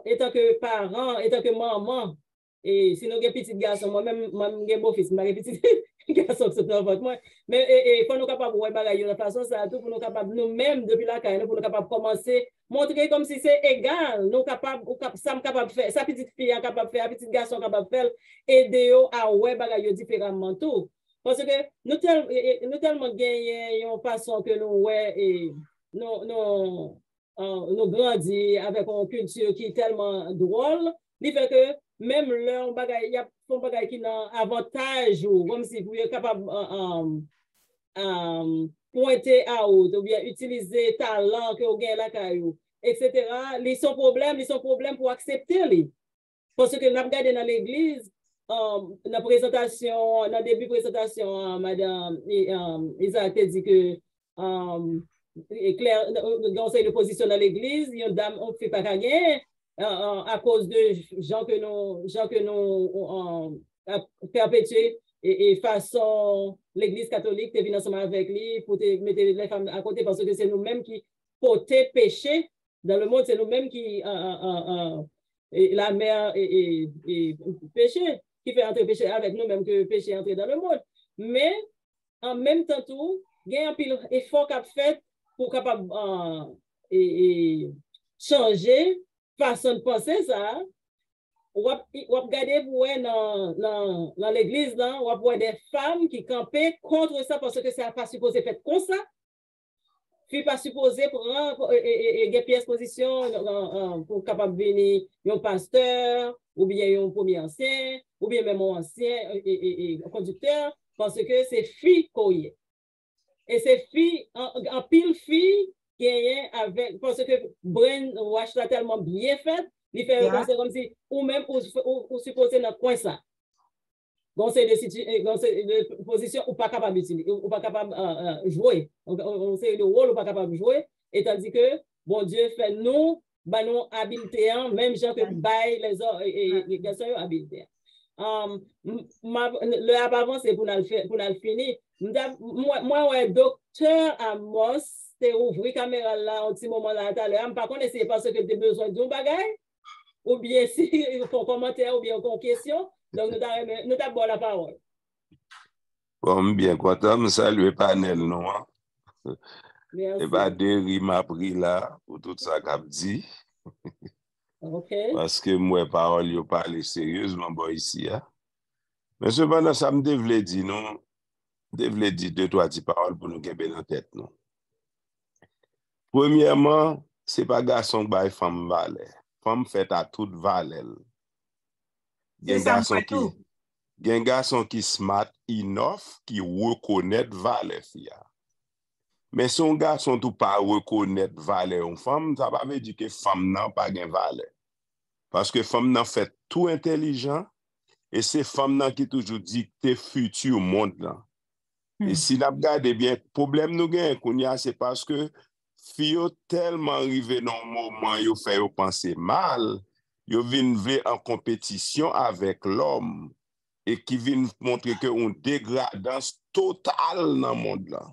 étant que parents, étant que maman, et si nous avons petit garçon, moi-même, j'ai beau fils, j'ai petit garçon qui se travaille moi, mais il faut nous capables de bagailler de façon ça tout pour nous capables nous-mêmes depuis la caille, pour nous capables commencer montrer comme si c'est égal, nous capables ça capable faire, sa petite fille est capable faire, petit garçon capable faire, aider à ouais bagailler différemment tout. Parce que nous tellement gagner une façon que nous ouais et nous grandis avec une culture qui est tellement drôle, il fait que même leur bagage, il y a un bagage qui a un avantage, ou comme si vous êtes capable pointer à haut, ou bien utiliser talent que vous avez là, etc. Ils sont problèmes pour accepter les. Parce que nous avons regardé dans l'église, dans la présentation, dans le début de la présentation, Madame Isaac a dit que Claire, le conseil de position dans l'église, il y a une dame, on ne fait pas gagner à cause de gens que nous perpétuer et façon l'église catholique te vient ensemble avec lui pour te mettre les femmes à côté parce que c'est nous-mêmes qui porter péché dans le monde, c'est nous-mêmes qui la mère et péché qui fait entrer péché avec nous-mêmes que péché entrer dans le monde. Mais en même temps tout, il y a un pile effort qu'a fait pour capable changer façon de penser ça. On regarder dans l'église là, on voit des femmes qui campaient contre ça parce que ça n'est pas supposé faire comme ça. Puis pas supposé prendre des pièces position pour capable venir un pasteur ou bien un premier ancien ou bien même un ancien et conducteur parce que c'est fille qu'on et ces filles, en pile filles, avec, parce que brainwash l'a tellement bien fait, il fait comme si, ou même pour supposer dans le coin ça. Donc, c'est des positions ou pas capable d'utiliser, ou pas capable jouer. C'est le rôle ou pas capable de jouer. Et tandis que, bon Dieu fait nous habileté, même gens que bail les garçons habileté. Le avant, c'est pour nous finir. Moi, ouais, docteur Amos, t'es ouvri caméra là, un petit moment là, tout à l'heure. Par contre, c'est parce que tu as besoin d'un bagage, ou bien si il faut commentaire, ou bien une question. Donc, nous t'avons la parole. Bon, bien content, je salue le panel, non? Merci. Et bien, Derry m'a pris là, pour tout ça qu'a dit. OK. Parce que moi, parole, je parle sérieusement, bon, ici, hein. Mais cependant, ça me devait dire, non? Devait dire deux, trois petites paroles pour nous garder dans la tête, non? Premièrement, ce n'est pas garçon qui femme valeur. Femme fait à toute valeur. Il y a un garçon qui smart enough, qui reconnaît valeur. Mais son garçon qui pas reconnaître valeur une femme, ça ne veut pas dire que femme n'a pas de valeur. Parce que femme n'a fait tout intelligent et c'est femme nan qui toujours dicte futur monde là. Et si nous regardons bien, le problème nous gagne, c'est parce que filles tellement arrivé dans un moment, ils fait penser mal, ils viennent en compétition avec l'homme et qui viennent montrer que une dégradance totale dans le monde là.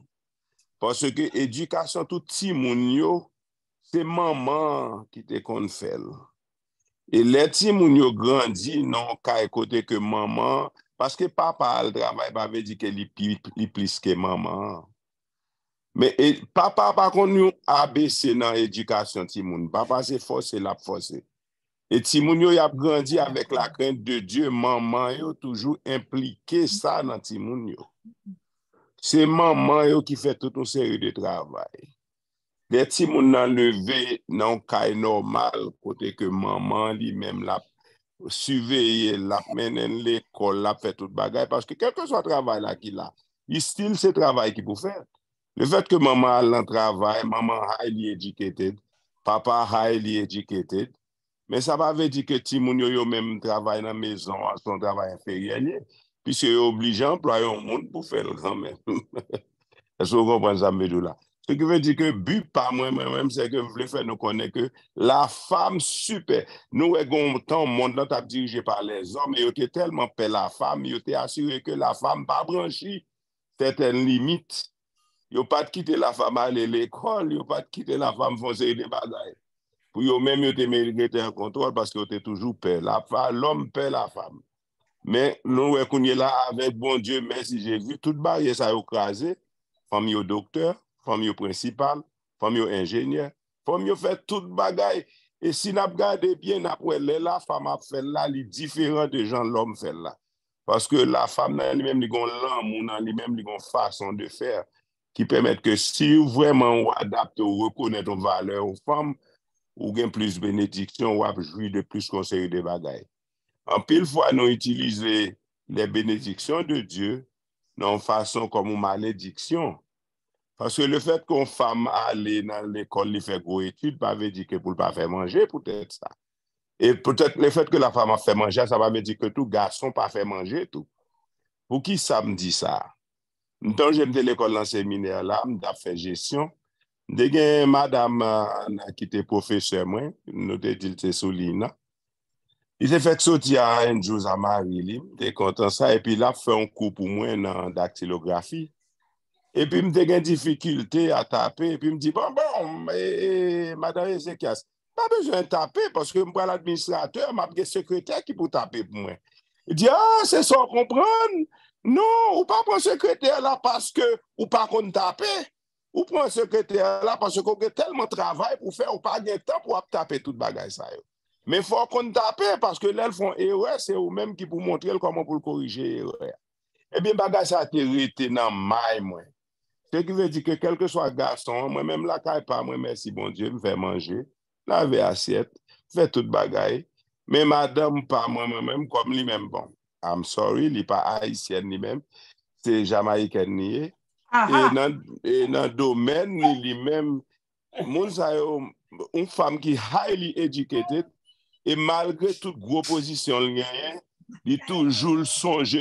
Parce que l'éducation tout petit monde, c'est maman qui te qu'on fait. Et les petits moun yo grandi non ka côté que maman parce que papa le travail pas veut dire que li plus que maman. Mais papa par contre nous ABC dans éducation ti moun. Papa c'est forcé la forcer. Et ti moun yo y a grandi avec la crainte de Dieu, maman yo toujours impliqué ça dans ti moun yo. C'est maman yo qui fait toute une série de travail. Les petits moun nan levé nan kay normal côté que maman lui-même la surveiller la menen l'école la fait tout bagay parce que quel que soit le travail là qu'il a il style c'est travail qu'il peut faire. Le fait que maman a un travail, maman highly educated, papa highly educated, mais ça va veut dire que ti moun yo même travail dans maison, son travail inférieur puisque yo obligé employer un monde pour faire le grand même. Est-ce que vous comprenez ça me là? Ce qui veut dire que but pas moi-même, c'est que je voulais faire nous connaître que la femme super. Nous avons tant monde là dirigé par les hommes et ils étaient tellement paix la femme, ils étaient assurés que la femme pas branchie certaines limites. Ils n'ont pas quitté la femme à aller à l'école, ils n'ont pas quitté la femme foncer des bagailles. Pour eux même ils étaient mérités un contrôle parce qu'ils étaient toujours paix. L'homme paix la femme. Mais nous on est là avec bon Dieu, merci, j'ai vu toute barrière ça écrasé, famille au docteur. Femme yo principal, femme yo ingénieur, femme yo fait toute bagaille. Et si n'a regardé bien après la femme a fait là, li différent de gens l'homme fait là. Parce que la femme nan lui-même li gon l'amour nan lui-même li gon façon de faire qui permet que si vraiment on adapte ou reconnaît ton valeur aux femmes ou gain plus bénédiction ou jouir de plus conseil de bagaille. En pile fois nous utiliser les bénédictions de Dieu dans façon comme une malédiction. Parce que le fait qu'une femme allait dans l'école, il fait gros études, ça veut dire que pour ne pas faire manger, peut-être ça. Et peut-être le fait que la femme a fait manger, ça veut dire que tout garçon pas fait manger tout. Pour qui ça me dit ça? Quand j'aime de l'école dans le séminaire là, j'ai fait gestion. J'ai madame qui était professeur, moi, nous te dit c'est Solina. Il s'est fait sortir un jour à Marie, il était content ça, et puis là, fait un cours pour moi dans dactylographie. Et puis, je me difficulté à taper. Et puis, je me dis, bon, madame Ezekias, pas besoin de taper parce que je suis l'administrateur, je suis secrétaire qui peut taper pour moi. Il dit, ah, c'est ça, comprendre. Non, ou pas prendre secrétaire là parce que ou pas qu'on taper. Ou prendre secrétaire là parce qu'on a tellement de travail pour faire, ou pas de temps pour taper toute bagage ça. Mais il faut qu'on tape parce que là, ils font erreur, c'est eux-mêmes qui pour montrer comment pour le corriger erreur. Eh bien, bagage ça a été dans maille, moi. Ce qui veut dire que quel que soit garçon, moi-même la caille pas, moi merci bon Dieu, me fait manger, laver assiette, fait toute bagaille. Mais madame pas moi-même comme lui-même bon. I'm sorry, il n'est pas haïtienne lui-même, c'est jamaïcaine nié. Et dans le domaine lui-même, une femme qui est highly educated et malgré toute grosse position, il toujours songe.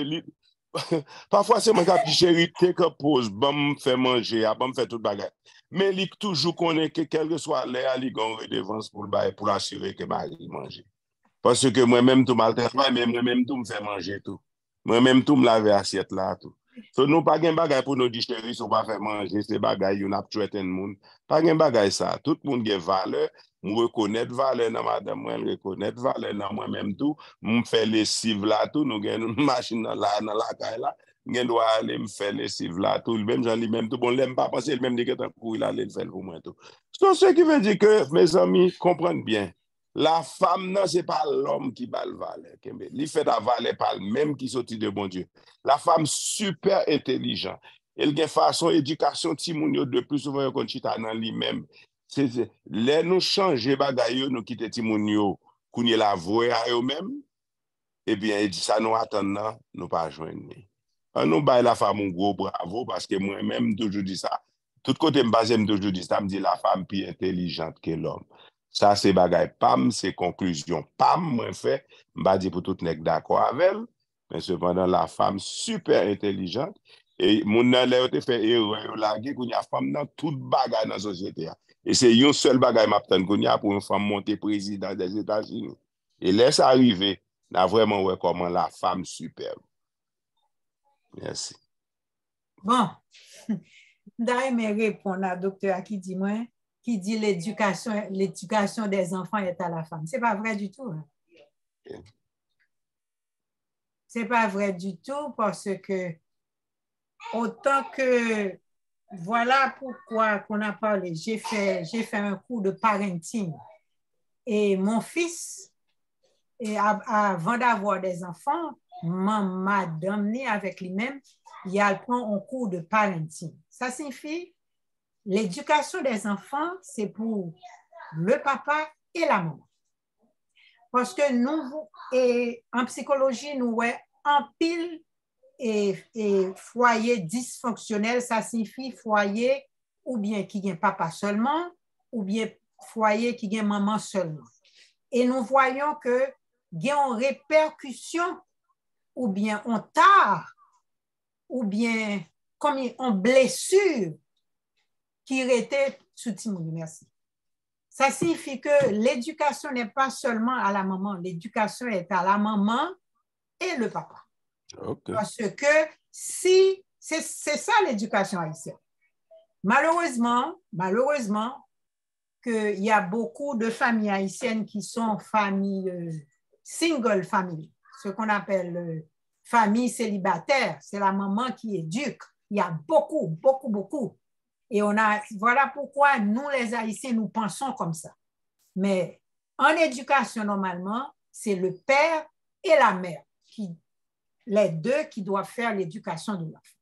Parfois, c'est mon cap chéri, que pose, bon, me fait manger, bon, me fait tout bagage. Mais il toujours connaît que quel que soit l'air, il a une redevance pour assurer que Marie mange. Parce que moi-même, tout mal travail, mais moi-même, tout me fait manger tout. Moi-même, tout me lave assiette là, tout. So, nous pas de bagage pour nous dire chéri, si on pas faire manger, c'est bagage, on a tué tout le monde. Pas de bagage ça. Tout le monde a valeur. Je reconnais valeur dans madame, moi, je reconnais valeur dans moi-même tout. Je fais les cives là, tout. Nous avons une machine dans la caille là. Je dois aller me faire les cives là, tout. Même j'en ai même tout. Bon, l'aime pas penser, même dit que tant coup, il allait le faire pour moi tout. So, ce qui veut dire que, mes amis, comprennent bien. La femme, non, c'est pas l'homme qui bat le valeur. Il fait la valeur par le même qui sortit de bon Dieu. La femme super intelligente. Elle a une façon d'éducation Timounio de plus souvent qu'on chita dans lui-même. Là, nous changer bagaille, nous quitter Timounio, qu'on y la voie à eux-mêmes. Eh bien, il dit ça, nous attendons, nous pas joindre. Nous baille la femme un gros bravo parce que moi-même, toujours dit ça. Tout côté, me toujours dit ça, me dit la femme plus intelligente que l'homme. Ça, c'est bagaille pam, c'est conclusion pam, moi fait, m'a dit pour tout nèg d'accord avec elle. mais cependant, la femme super intelligente, et mon nan lè te fait erreur la qu'on y a femme dans toute bagay dans la société. Et c'est un seul bagay m'attend qu'on y a pour une femme monter président des États-Unis. Et laisse arriver, n'a vraiment ouais comment la femme superbe. Merci. Bon, d'ailleurs, me répondre à docteur qui dit l'éducation des enfants est à la femme. C'est pas vrai du tout. Hein? Okay. C'est pas vrai du tout parce que autant que voilà pourquoi qu'on a parlé. J'ai fait un cours de parenting et mon fils, avant d'avoir des enfants, m'a donné avec lui-même, il prend un cours de parenting. Ça signifie l'éducation des enfants, c'est pour le papa et la maman. Parce que nous, et en psychologie, nous voyons en pile et foyer dysfonctionnel, ça signifie foyer ou bien qui a papa seulement, ou bien foyer qui a maman seulement. Et nous voyons que il y a une répercussion ou bien on tard, ou bien comme une blessure qui était sous Timoun. Merci. Ça signifie que l'éducation n'est pas seulement à la maman, l'éducation est à la maman et le papa. Okay. Parce que si c'est ça l'éducation haïtienne. Malheureusement, qu'il y a beaucoup de familles haïtiennes qui sont familles single family, ce qu'on appelle famille célibataire. C'est la maman qui éduque. Il y a beaucoup. Et voilà pourquoi nous, les Haïtiens, nous pensons comme ça. Mais en éducation, normalement, c'est le père et la mère, les deux qui doivent faire l'éducation de l'enfant.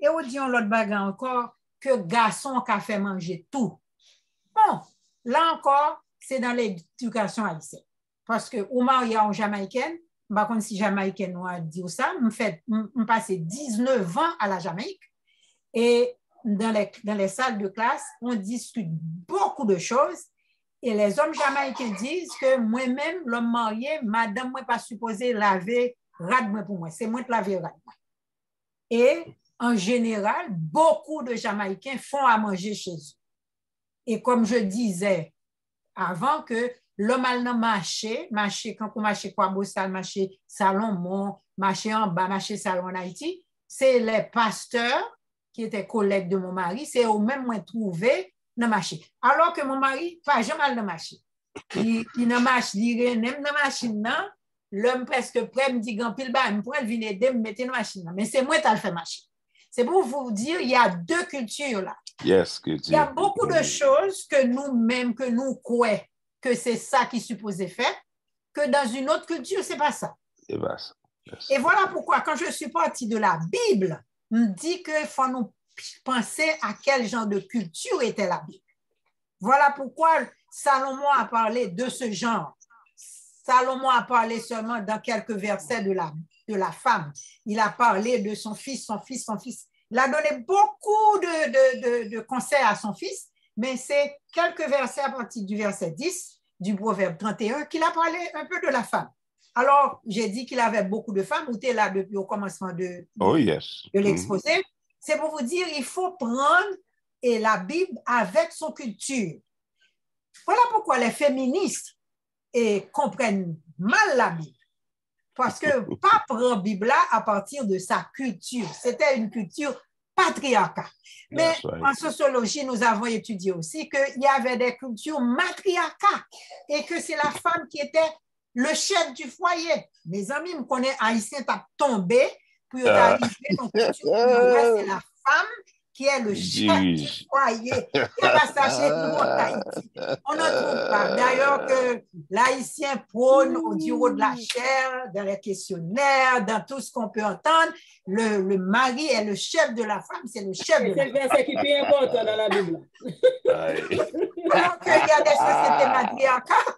Et on dit l'autre bagarre encore, que garçon qui a fait manger tout. Bon, là encore, c'est dans l'éducation haïtienne. Parce que au mariage en jamaïcaine, par contre, si jamaïcaine nous a dit ça, je passé 19 ans à la Jamaïque et dans les salles de classe, on discute beaucoup de choses et les hommes jamaïcains disent que moi-même, l'homme marié, madame, moi pas supposé laver rad pour moi, c'est moi qui laver rad. Et en général, beaucoup de Jamaïcains font à manger chez eux. Et comme je disais avant que l'homme a marché, quand on marche quoi, Bostal, marché Salomon, marché en bas, marché Salon en Haïti, c'est les pasteurs qui étaient collègues de mon mari, c'est eux-mêmes qui ont trouvé dans le marché. Alors que mon mari, pas jamais dans le marché. Il n'a marché, il n'a dans la machine, l'homme presque prêt me dit, grand pile bas, il pourrait venir aider, me mettre dans la machine. Mais c'est moi qui ai fait machine. C'est pour vous dire, il y a deux cultures là. Yes, il y a beaucoup de choses que nous-mêmes, que nous croyons que c'est ça qui est supposé faire, que dans une autre culture, c'est pas ça. C'est pas ça. Yes. Et voilà pourquoi, quand je suis partie de la Bible, me dit qu'il faut nous penser à quel genre de culture était la Bible. Voilà pourquoi Salomon a parlé de ce genre. Salomon a parlé seulement dans quelques versets de la femme. Il a parlé de son fils. Il a donné beaucoup de conseils à son fils, mais c'est quelques versets à partir du verset 10 du Proverbe 31 qu'il a parlé un peu de la femme. Alors, j'ai dit qu'il avait beaucoup de femmes, ou tu es là depuis au commencement de l'exposé. C'est pour vous dire, il faut prendre la Bible avec son culture. Voilà pourquoi les féministes comprennent mal la Bible. Parce que pas prendre la Bible à partir de sa culture. C'était une culture patriarcale. Mais en sociologie, nous avons étudié aussi qu'il y avait des cultures matriarcales et que c'est la femme qui était le chef du foyer. Mes amis me connaissent, Haïtien t'a tombé pour arriver dans la culture. C'est la femme qui est le chef du foyer. Qui va s'acheter nous en Haïti. On ne trouve pas. D'ailleurs, que l'Haïtien prône au niveau de la chair, dans les questionnaires, dans tout ce qu'on peut entendre, le mari est le chef de la femme, c'est le chef de la femme. C'est le verset qui est plus important dans la Bible. Alors qu'il y a des sociétés matriarcales.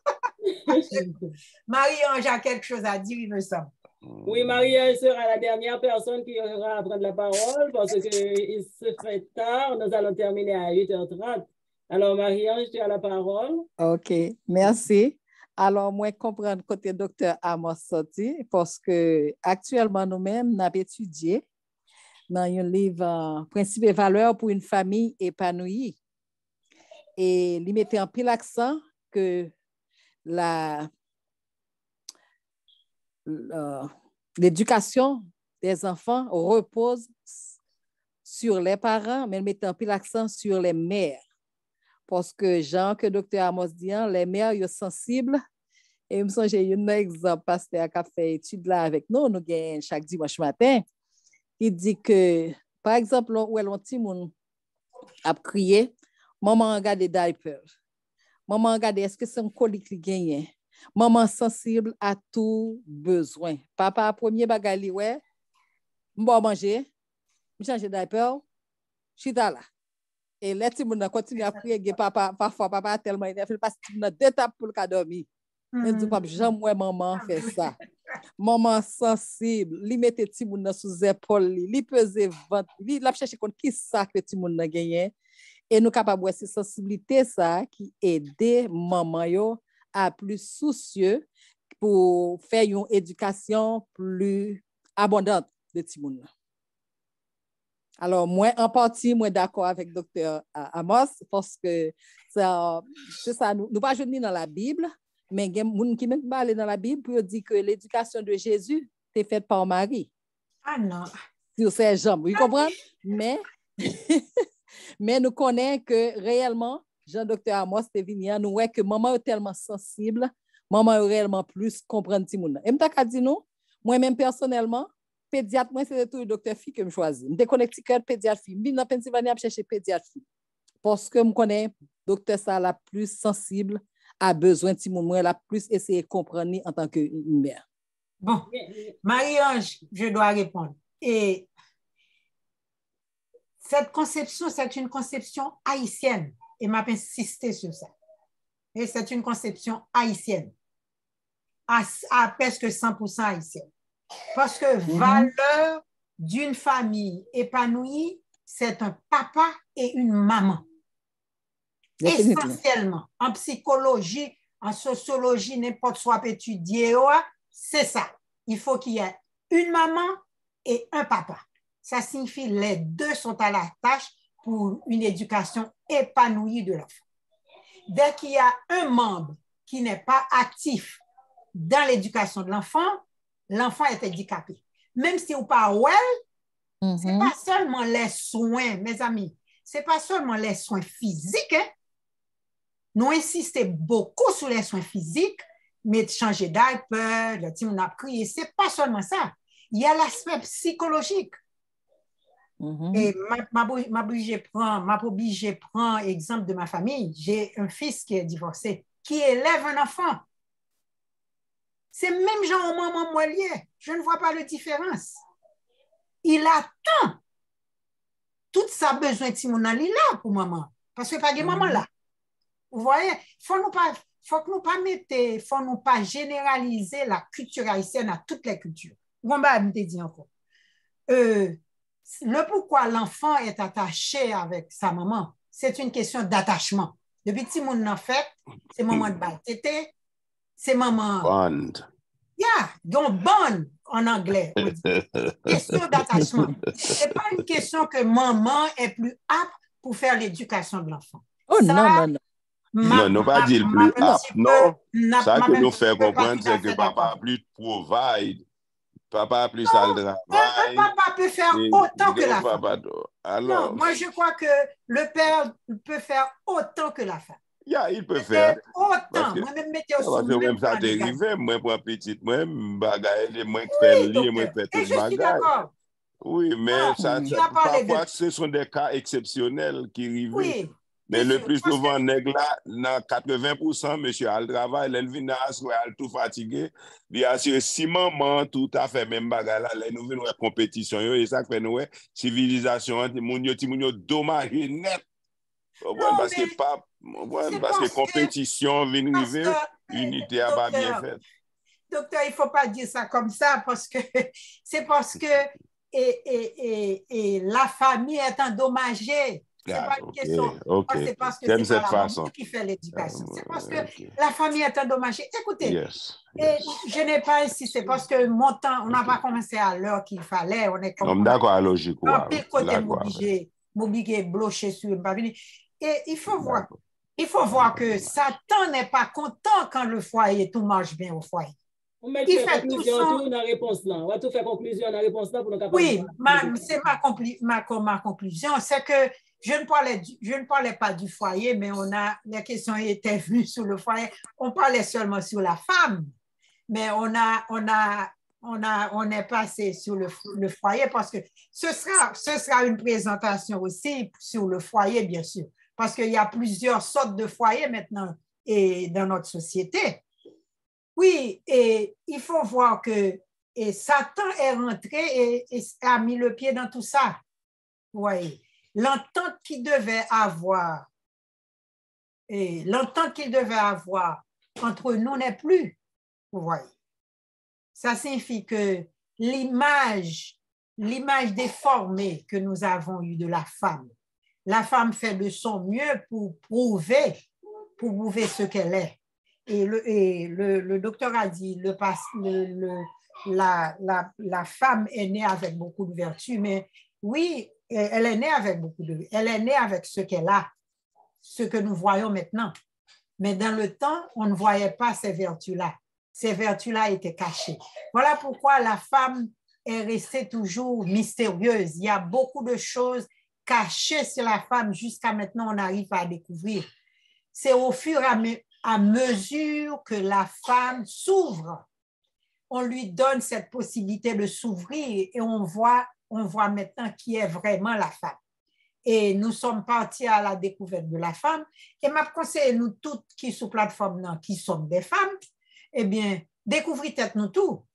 Marie-Ange a quelque chose à dire, il me semble. Oui, Marie-Ange sera la dernière personne qui aura à prendre la parole parce qu'il se fait tard. Nous allons terminer à 8h30. Alors, Marie-Ange, tu as la parole. OK, merci. Alors, moi, comprendre côté docteur Amos sorti, parce que actuellement, nous-mêmes, nous avons étudié dans un livre Principes et valeurs pour une famille épanouie. Et il mettait en pile l'accent que l'éducation des enfants repose sur les parents, mais il mettait en pile l'accent sur les mères. Parce que, Jean, que docteur Amos dit, les mères sont sensibles. Et je me souviens, j'ai un exemple, pasteur qui a fait étude là avec nous, nous gagnons chaque dimanche matin. Il dit que, par exemple, où un petit monde a crié, maman regarde les diapers. Maman regarde, est-ce que c'est un colique qui gagne? Maman sensible à tout besoin. Papa, premier bagage, ouais, m'bo manger, m'changer diaper, je suis là. Et les petits monde continue à prier, papa, parfois papa a tellement énervé parce qu'il a deux tapes pour le dormir. Mais du pape, jamais maman fait ça. Maman sensible, li mette petit moun sous épaule, li pese ventre, li la chercher compte qui ça que petit moun gagné et nous capable cette sensibilité ça qui aider maman yo à plus soucieux pour faire une éducation plus abondante de petit moun. Alors moi en partie moi d'accord avec docteur Amos parce que ça c'est ça nous pas joindre dans la Bible. Mais il y a des gens qui même parlent dans la Bible pour dire que l'éducation de Jésus est faite par Marie. Ah non. Sur ses jambes, vous comprenez? Mais nous connaissons que réellement, Jean-Docteur Amos est venu, nous voyons que maman est tellement sensible, maman est réellement plus comprendre tout le monde. Et je dis nous, moi-même personnellement, pédiatre, moi c'est tout le docteur fille que je choisis. Je suis connecté avec pédiatre fille. Je viens dans Pennsylvanie à chercher pédiatre fille. Parce que je connais docteur ça la plus sensible a besoin de petit moment, elle a plus essayé de comprendre en tant que mère. Bon, Marie-Ange, je dois répondre. Et cette conception, c'est une conception haïtienne. Et m'a insisté sur ça. Et c'est une conception haïtienne. À presque 100% haïtienne. Parce que valeur d'une famille épanouie, c'est un papa et une maman. Essentiellement, en psychologie, en sociologie, n'importe quoi étudier, c'est ça. Il faut qu'il y ait une maman et un papa. Ça signifie que les deux sont à la tâche pour une éducation épanouie de l'enfant. Dès qu'il y a un membre qui n'est pas actif dans l'éducation de l'enfant, l'enfant est handicapé. Même si vous pas well, c'est pas seulement les soins, mes amis, c'est pas seulement les soins physiques, hein? Nous insistons beaucoup sur les soins physiques, mais changer diaper, le petit on a crié, c'est pas seulement ça. Il y a l'aspect psychologique. Et m'a obligé prendre exemple de ma famille. J'ai un fils qui est divorcé, qui élève un enfant. C'est même genre maman moilier. Je ne vois pas la différence. Il attend tout ça besoin de mon ali là pour maman. Parce que pas de maman là. Vous voyez, faut que nous pas généraliser la culture haïtienne à toutes les cultures. On va me dire encore. Le pourquoi l'enfant est attaché avec sa maman, c'est une question d'attachement. Depuis petit monde en fait, c'est maman de bâtété, c'est maman. Bond. Yeah, donc bond en anglais. Question d'attachement. C'est pas une question que maman est plus apte pour faire l'éducation de l'enfant. Oh ça, non. Non, nous pas dire plus apte, non. Ça que nous fait comprendre, c'est que papa plus provide. Papa plus ça le travail. Papa peut faire autant que la femme. Alors, non, moi je crois que le père peut faire autant que la femme. Yeah, il peut faire. Autant. Moi-même, mettez au parce que même ça t'arrive, moi pour petite, moi, bagaille, moi qui fais le lit, moi qui fais tout le bagaille. Oui, mais ça, parfois, ce sont des cas exceptionnels qui arrivent. Oui. Mais le plus souvent, nègre là, dans 80%, monsieur a le travail, elle vient à tout fatigué. Il a assuré si maman tout à fait même bagarre là, nous venons à compétition et ça fait nous civilisation, moun dommage net. Parce que pas parce que compétition vient arriver, unité a pas bien fait. Docteur, il faut pas dire ça comme ça parce que c'est parce que et la famille est endommagée. C'est pas une question. C'est parce que j'aime c'est cette pas la façon maman qui fait l'éducation. C'est parce que la famille est endommagée. Écoutez, je n'ai pas insisté parce que mon temps, on n'a pas commencé à l'heure qu'il fallait. On est comme d'accord, à logique. En pile côté, m'obliger blocher sur une babine. Et il faut voir que Satan n'est pas content quand le foyer, tout marche bien au foyer. On met conclusion dans la réponse là. On va tout faire conclusion dans la réponse là pour nous capables. Oui, c'est ma conclusion, c'est que je ne parlais pas du foyer, mais les questions étaient venues sur le foyer. On parlait seulement sur la femme, mais on est passé sur le foyer parce que ce sera une présentation aussi sur le foyer, bien sûr, parce qu'il y a plusieurs sortes de foyers maintenant et dans notre société. Oui, et il faut voir que Satan est rentré et a mis le pied dans tout ça. Vous voyez, l'entente qu'il devait avoir entre nous n'est plus. Vous voyez, ça signifie que l'image déformée que nous avons eue de la femme fait de son mieux pour prouver ce qu'elle est. Et le docteur a dit, la femme est née avec beaucoup de vertus, mais oui, elle est née avec elle est née avec ce qu'elle a, ce que nous voyons maintenant. Mais dans le temps, on ne voyait pas ces vertus-là. Ces vertus-là étaient cachées. Voilà pourquoi la femme est restée toujours mystérieuse. Il y a beaucoup de choses cachées sur la femme. Jusqu'à maintenant, on arrive à découvrir. C'est au fur et à mesure que la femme s'ouvre, on lui donne cette possibilité de s'ouvrir et on voit maintenant qui est vraiment la femme. Et nous sommes partis à la découverte de la femme. Et ma conseille, nous toutes qui sur plateforme, qui sommes des femmes, eh bien, découvrez nous tout.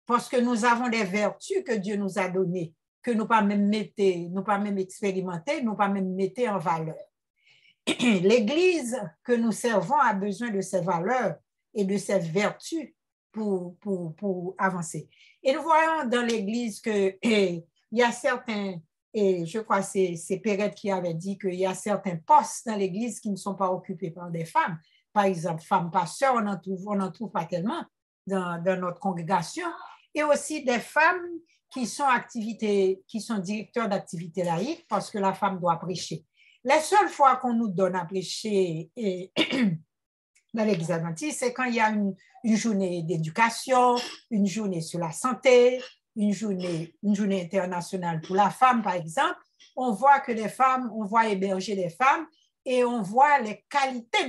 Parce que nous avons des vertus que Dieu nous a données, que nous pas même expérimenter, nous pas même mettre en valeur. L'Église que nous servons a besoin de ces valeurs et de ces vertus pour avancer. Et nous voyons dans l'Église qu'il y a certains, et je crois que c'est Perrette qui avait dit qu'il y a certains postes dans l'Église qui ne sont pas occupés par des femmes. Par exemple, femmes pasteurs, on n'en trouve pas tellement dans notre congrégation. Et aussi des femmes qui sont directeurs d'activités laïques parce que la femme doit prêcher. La seule fois qu'on nous donne à prêcher dans l'Église adventiste, c'est quand il y a une journée d'éducation, une journée sur la santé, une journée internationale pour la femme, par exemple. On voit que les femmes, on voit héberger les femmes et on voit les qualités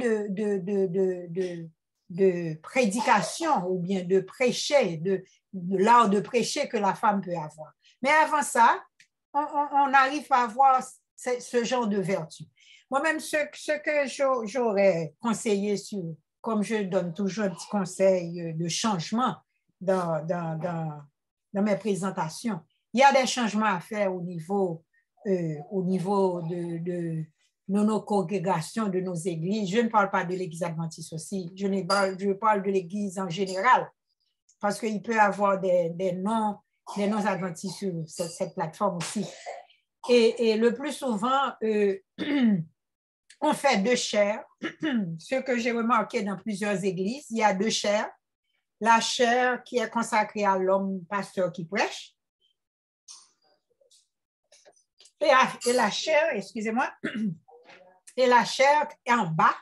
de prédication ou bien de prêcher, de l'art de prêcher que la femme peut avoir. Mais avant ça, on arrive à avoir ce genre de vertu. Moi-même, ce que j'aurais conseillé comme je donne toujours un petit conseil de changement dans mes présentations, il y a des changements à faire au niveau de nos congrégations, de nos églises. Je ne parle pas de l'Église adventiste aussi, je parle de l'Église en général, parce qu'il peut y avoir des noms adventistes sur cette plateforme aussi. Et le plus souvent, on fait deux chaires. Ce que j'ai remarqué dans plusieurs églises, il y a deux chaires. La chaire qui est consacrée à l'homme pasteur qui prêche. Et la chaire, excusez-moi, et la chaire en bas,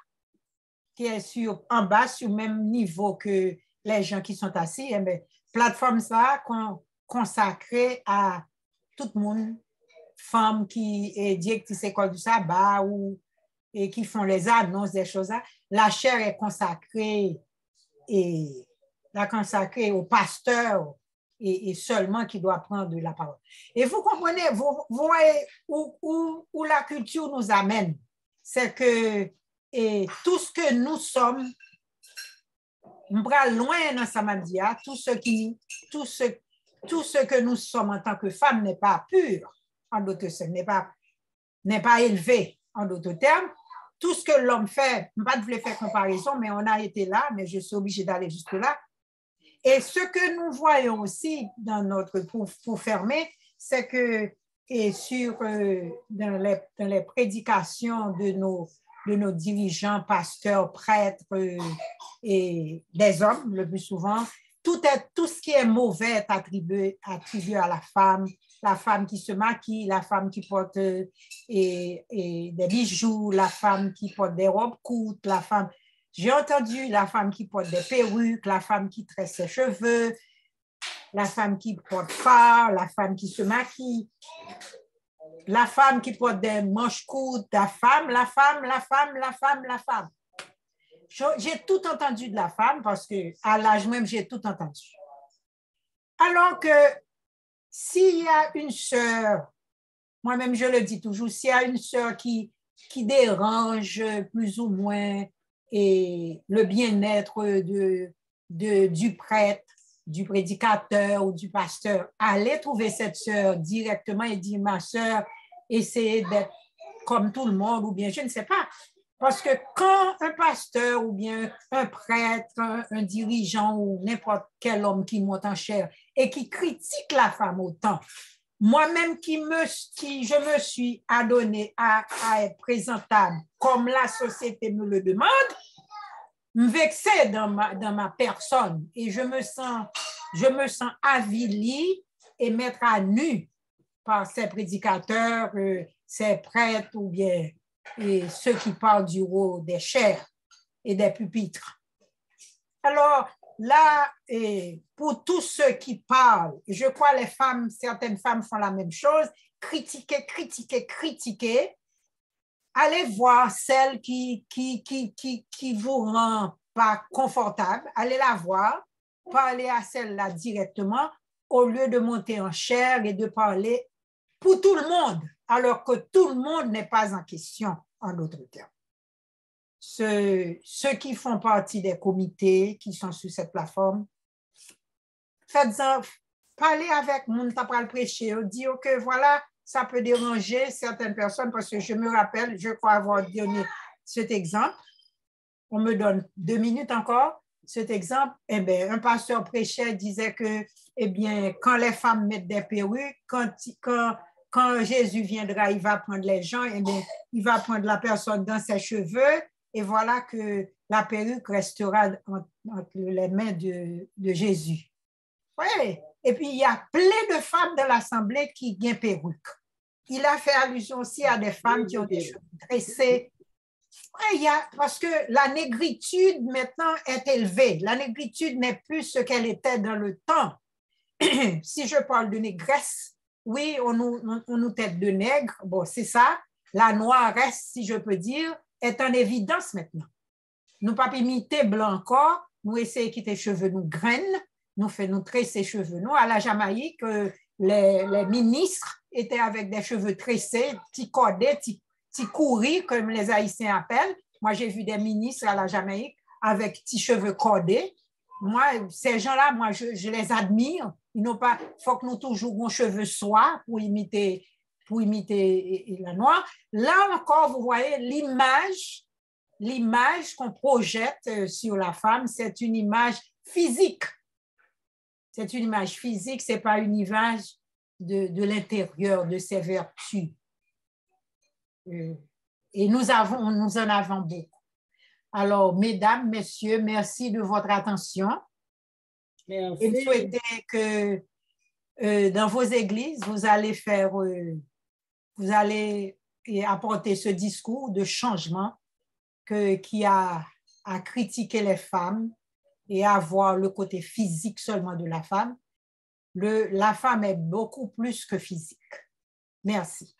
qui est en bas, sur le même niveau que les gens qui sont assis. Et bien, plateforme ça consacrée à tout le monde, femmes qui est directrice école du sabbat et qui font les annonces des choses là. La chaire est consacrée au pasteur et seulement qui doit prendre la parole. Et vous comprenez, vous voyez où la culture nous amène. C'est que tout ce que nous sommes, on va loin dans Samadia, tout ce que nous sommes en tant que femmes n'est pas pur, en d'autres termes, n'est pas élevé, en d'autres termes. Tout ce que l'homme fait, je ne vais pas vous faire comparaison, mais on a été là, mais je suis obligée d'aller jusque là. Et ce que nous voyons aussi dans pour fermer, c'est que et sur dans les prédications de nos dirigeants, pasteurs, prêtres et des hommes, le plus souvent, tout ce qui est mauvais est attribué à la femme qui se maquille, la femme qui porte et des bijoux, la femme qui porte des robes courtes, la femme, j'ai entendu la femme qui porte des perruques, la femme qui tresse ses cheveux, la femme qui porte fard, la femme qui se maquille, la femme qui porte des manches courtes, la femme. J'ai tout entendu de la femme parce que à l'âge même, j'ai tout entendu. Alors que s'il y a une sœur, moi-même je le dis toujours, s'il y a une sœur qui dérange plus ou moins et le bien-être du prêtre, du prédicateur ou du pasteur, allez trouver cette sœur directement et dire, ma sœur, essayez d'être comme tout le monde ou bien je ne sais pas. Parce que quand un pasteur ou bien un prêtre, un dirigeant ou n'importe quel homme qui monte en chair et qui critique la femme autant, moi-même je me suis adonné à être présentable comme la société me le demande, me vexer dans ma personne et je me sens avilie et mettre à nu par ces prédicateurs, ces prêtres ou bien et ceux qui parlent du haut des chairs et des pupitres. Alors là, pour tous ceux qui parlent, je crois les femmes, certaines femmes font la même chose, critiquer, allez voir celle qui vous rend pas confortable, allez la voir, parlez à celle-là directement au lieu de monter en chair et de parler pour tout le monde, alors que tout le monde n'est pas en question, en d'autres termes. Ceux qui font partie des comités qui sont sur cette plateforme, faites-en, parlez avec mon tapal prêcher, dites que voilà, ça peut déranger certaines personnes parce que je me rappelle, je crois avoir donné cet exemple. On me donne 2 minutes encore. Cet exemple, eh bien, un pasteur prêchait disait que, eh bien, quand les femmes mettent des perruques, quand Jésus viendra, il va prendre les gens, eh bien, il va prendre la personne dans ses cheveux et voilà que la perruque restera entre les mains de Jésus. Oui. Et puis, il y a plein de femmes dans l'Assemblée qui ont perruque. Il a fait allusion aussi à des femmes qui ont des cheveux tressés. Oui, parce que la négritude maintenant est élevée. La négritude n'est plus ce qu'elle était dans le temps. Si je parle de négresse, oui, on nous traite de nègre. Bon, c'est ça. La noiresse, si je peux dire, est en évidence maintenant. Nous ne pas imiter blanc encore. Nous essayons de quitter les cheveux, nous graines. Nous tresser les cheveux. Nous, à la Jamaïque, les ministres étaient avec des cheveux tressés, petits cordés, petits couris, comme les Haïtiens appellent. Moi, j'ai vu des ministres à la Jamaïque avec petits cheveux cordés. Moi, ces gens-là, moi, je les admire. Il faut que nous toujours nos cheveux soient pour imiter la noire. Là encore, vous voyez l'image qu'on projette sur la femme, c'est une image physique. C'est une image physique, ce n'est pas une image de l'intérieur, de ses vertus. Et nous en avons beaucoup. Alors, mesdames, messieurs, merci de votre attention. Merci. Et souhaitez que dans vos églises, vous allez apporter ce discours de changement qui a critiqué les femmes et à voir le côté physique seulement de la femme. La femme est beaucoup plus que physique. Merci.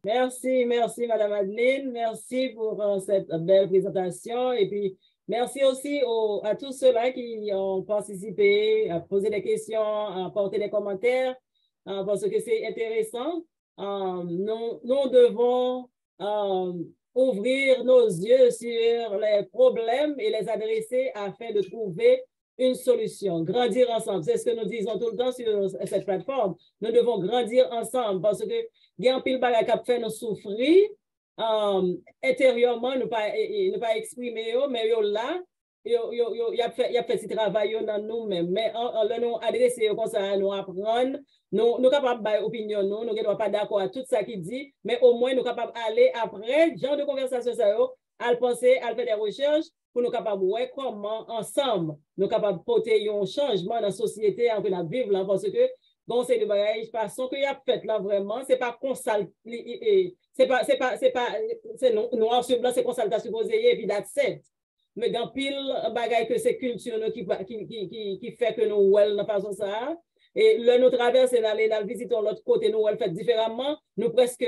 Merci, Madame Adeline. Merci pour cette belle présentation. Et puis, merci aussi à tous ceux-là qui ont participé, à poser des questions, à apporter des commentaires, parce que c'est intéressant. Nous devons ouvrir nos yeux sur les problèmes et les adresser afin de trouver une solution, grandir ensemble. C'est ce que nous disons tout le temps sur cette plateforme. Nous devons grandir ensemble parce que il y a un pile bagage qui fait nous souffrir intérieurement, nous pas exprimer, mais là, y a fait ce travail dans nous-mêmes, mais nous adresser comme ça, nous apprendre, nous capables de opinion, nous ne sommes pas d'accord à tout ça qui dit, mais au moins nous capables d'aller après, genre de conversation, ça, à penser, à faire des recherches, pour nous capables de voir comment ensemble, nous capables de porter un changement dans la société, en train de vivre là, parce que donc c'est le bagage, façon que y a fait là vraiment, c'est pas consal, c'est noir sur blanc, c'est consal supposé, et puis that's it. Mais dans pile bagay que c'est culture qui fait que nous well dans façon ça. Et là, nous traversons, nous visitons l'autre côté, nous le fait différemment. Nous presque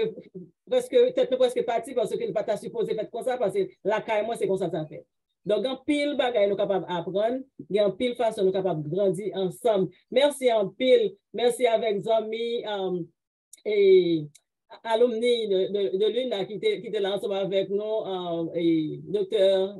partis parce que nous pas supposé faire comme ça, parce que la caille, moi, c'est comme ça fait. Donc, en pile bagay, nous capables d'apprendre, et en pile façon, nous capables de grandir ensemble. Merci en pile, merci avec Zomi et alumni de l'UNA qui était là ensemble avec nous, et docteur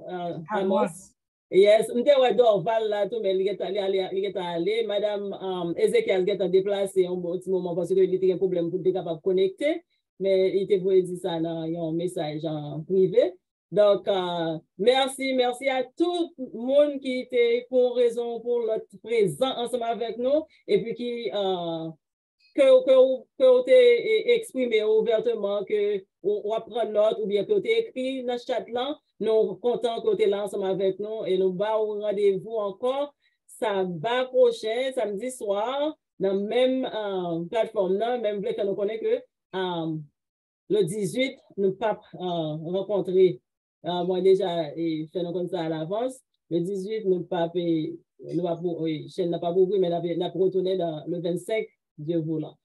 Amos. Yes, je suis Dorval là, tout, mais il est allé. Madame Ezekiel est déplacée un petit moment parce qu'il était un problème pour être capable de connecter, mais il était pour dire ça dans un message en privé. Donc, merci à tout le monde qui était pour raison, pour l'autre présent ensemble avec nous, et puis qui que vous exprimé ouvertement, que on va prendre note, ou bien que vous écrit dans le chat là, nous sommes contents que vous êtes là ensemble avec nous, et nous avons rendez-vous encore samedi prochain, samedi soir, dans la même plateforme là, même que nous connaissons que le 18, nous ne pas rencontrer, moi déjà, fait comme ça à l'avance, le 18, nous pas chaîne n'a pas beaucoup, mais nous avons retourné dans le 25, Dieu voulant.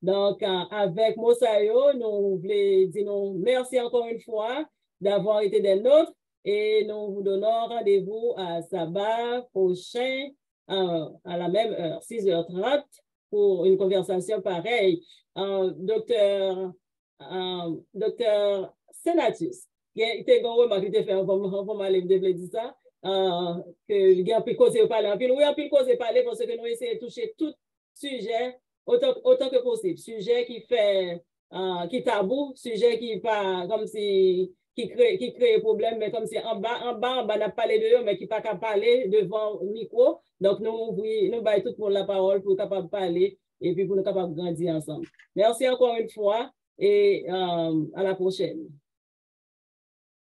Donc, avec Mosayo, nous voulons dire merci encore une fois d'avoir été des nôtres et nous vous donnons rendez-vous à sabbat prochain à la même heure, 6h30, pour une conversation pareille. Docteur Senatus, il était une remarque qui était fait, on va aller dire ça, que il y a un peu causé parler, oui, un peu causé parler parce que nous essayons de toucher tout sujet autant que possible. Sujet qui fait, qui tabou, sujet qui pas comme si, qui crée problème, mais comme si en bas, on n'a pas parlé de eux, mais qui pas qu'à parler devant le micro. Donc, nous baillons tout pour la parole pour capable de parler et puis pour nous capable de grandir ensemble. Merci encore une fois et à la prochaine.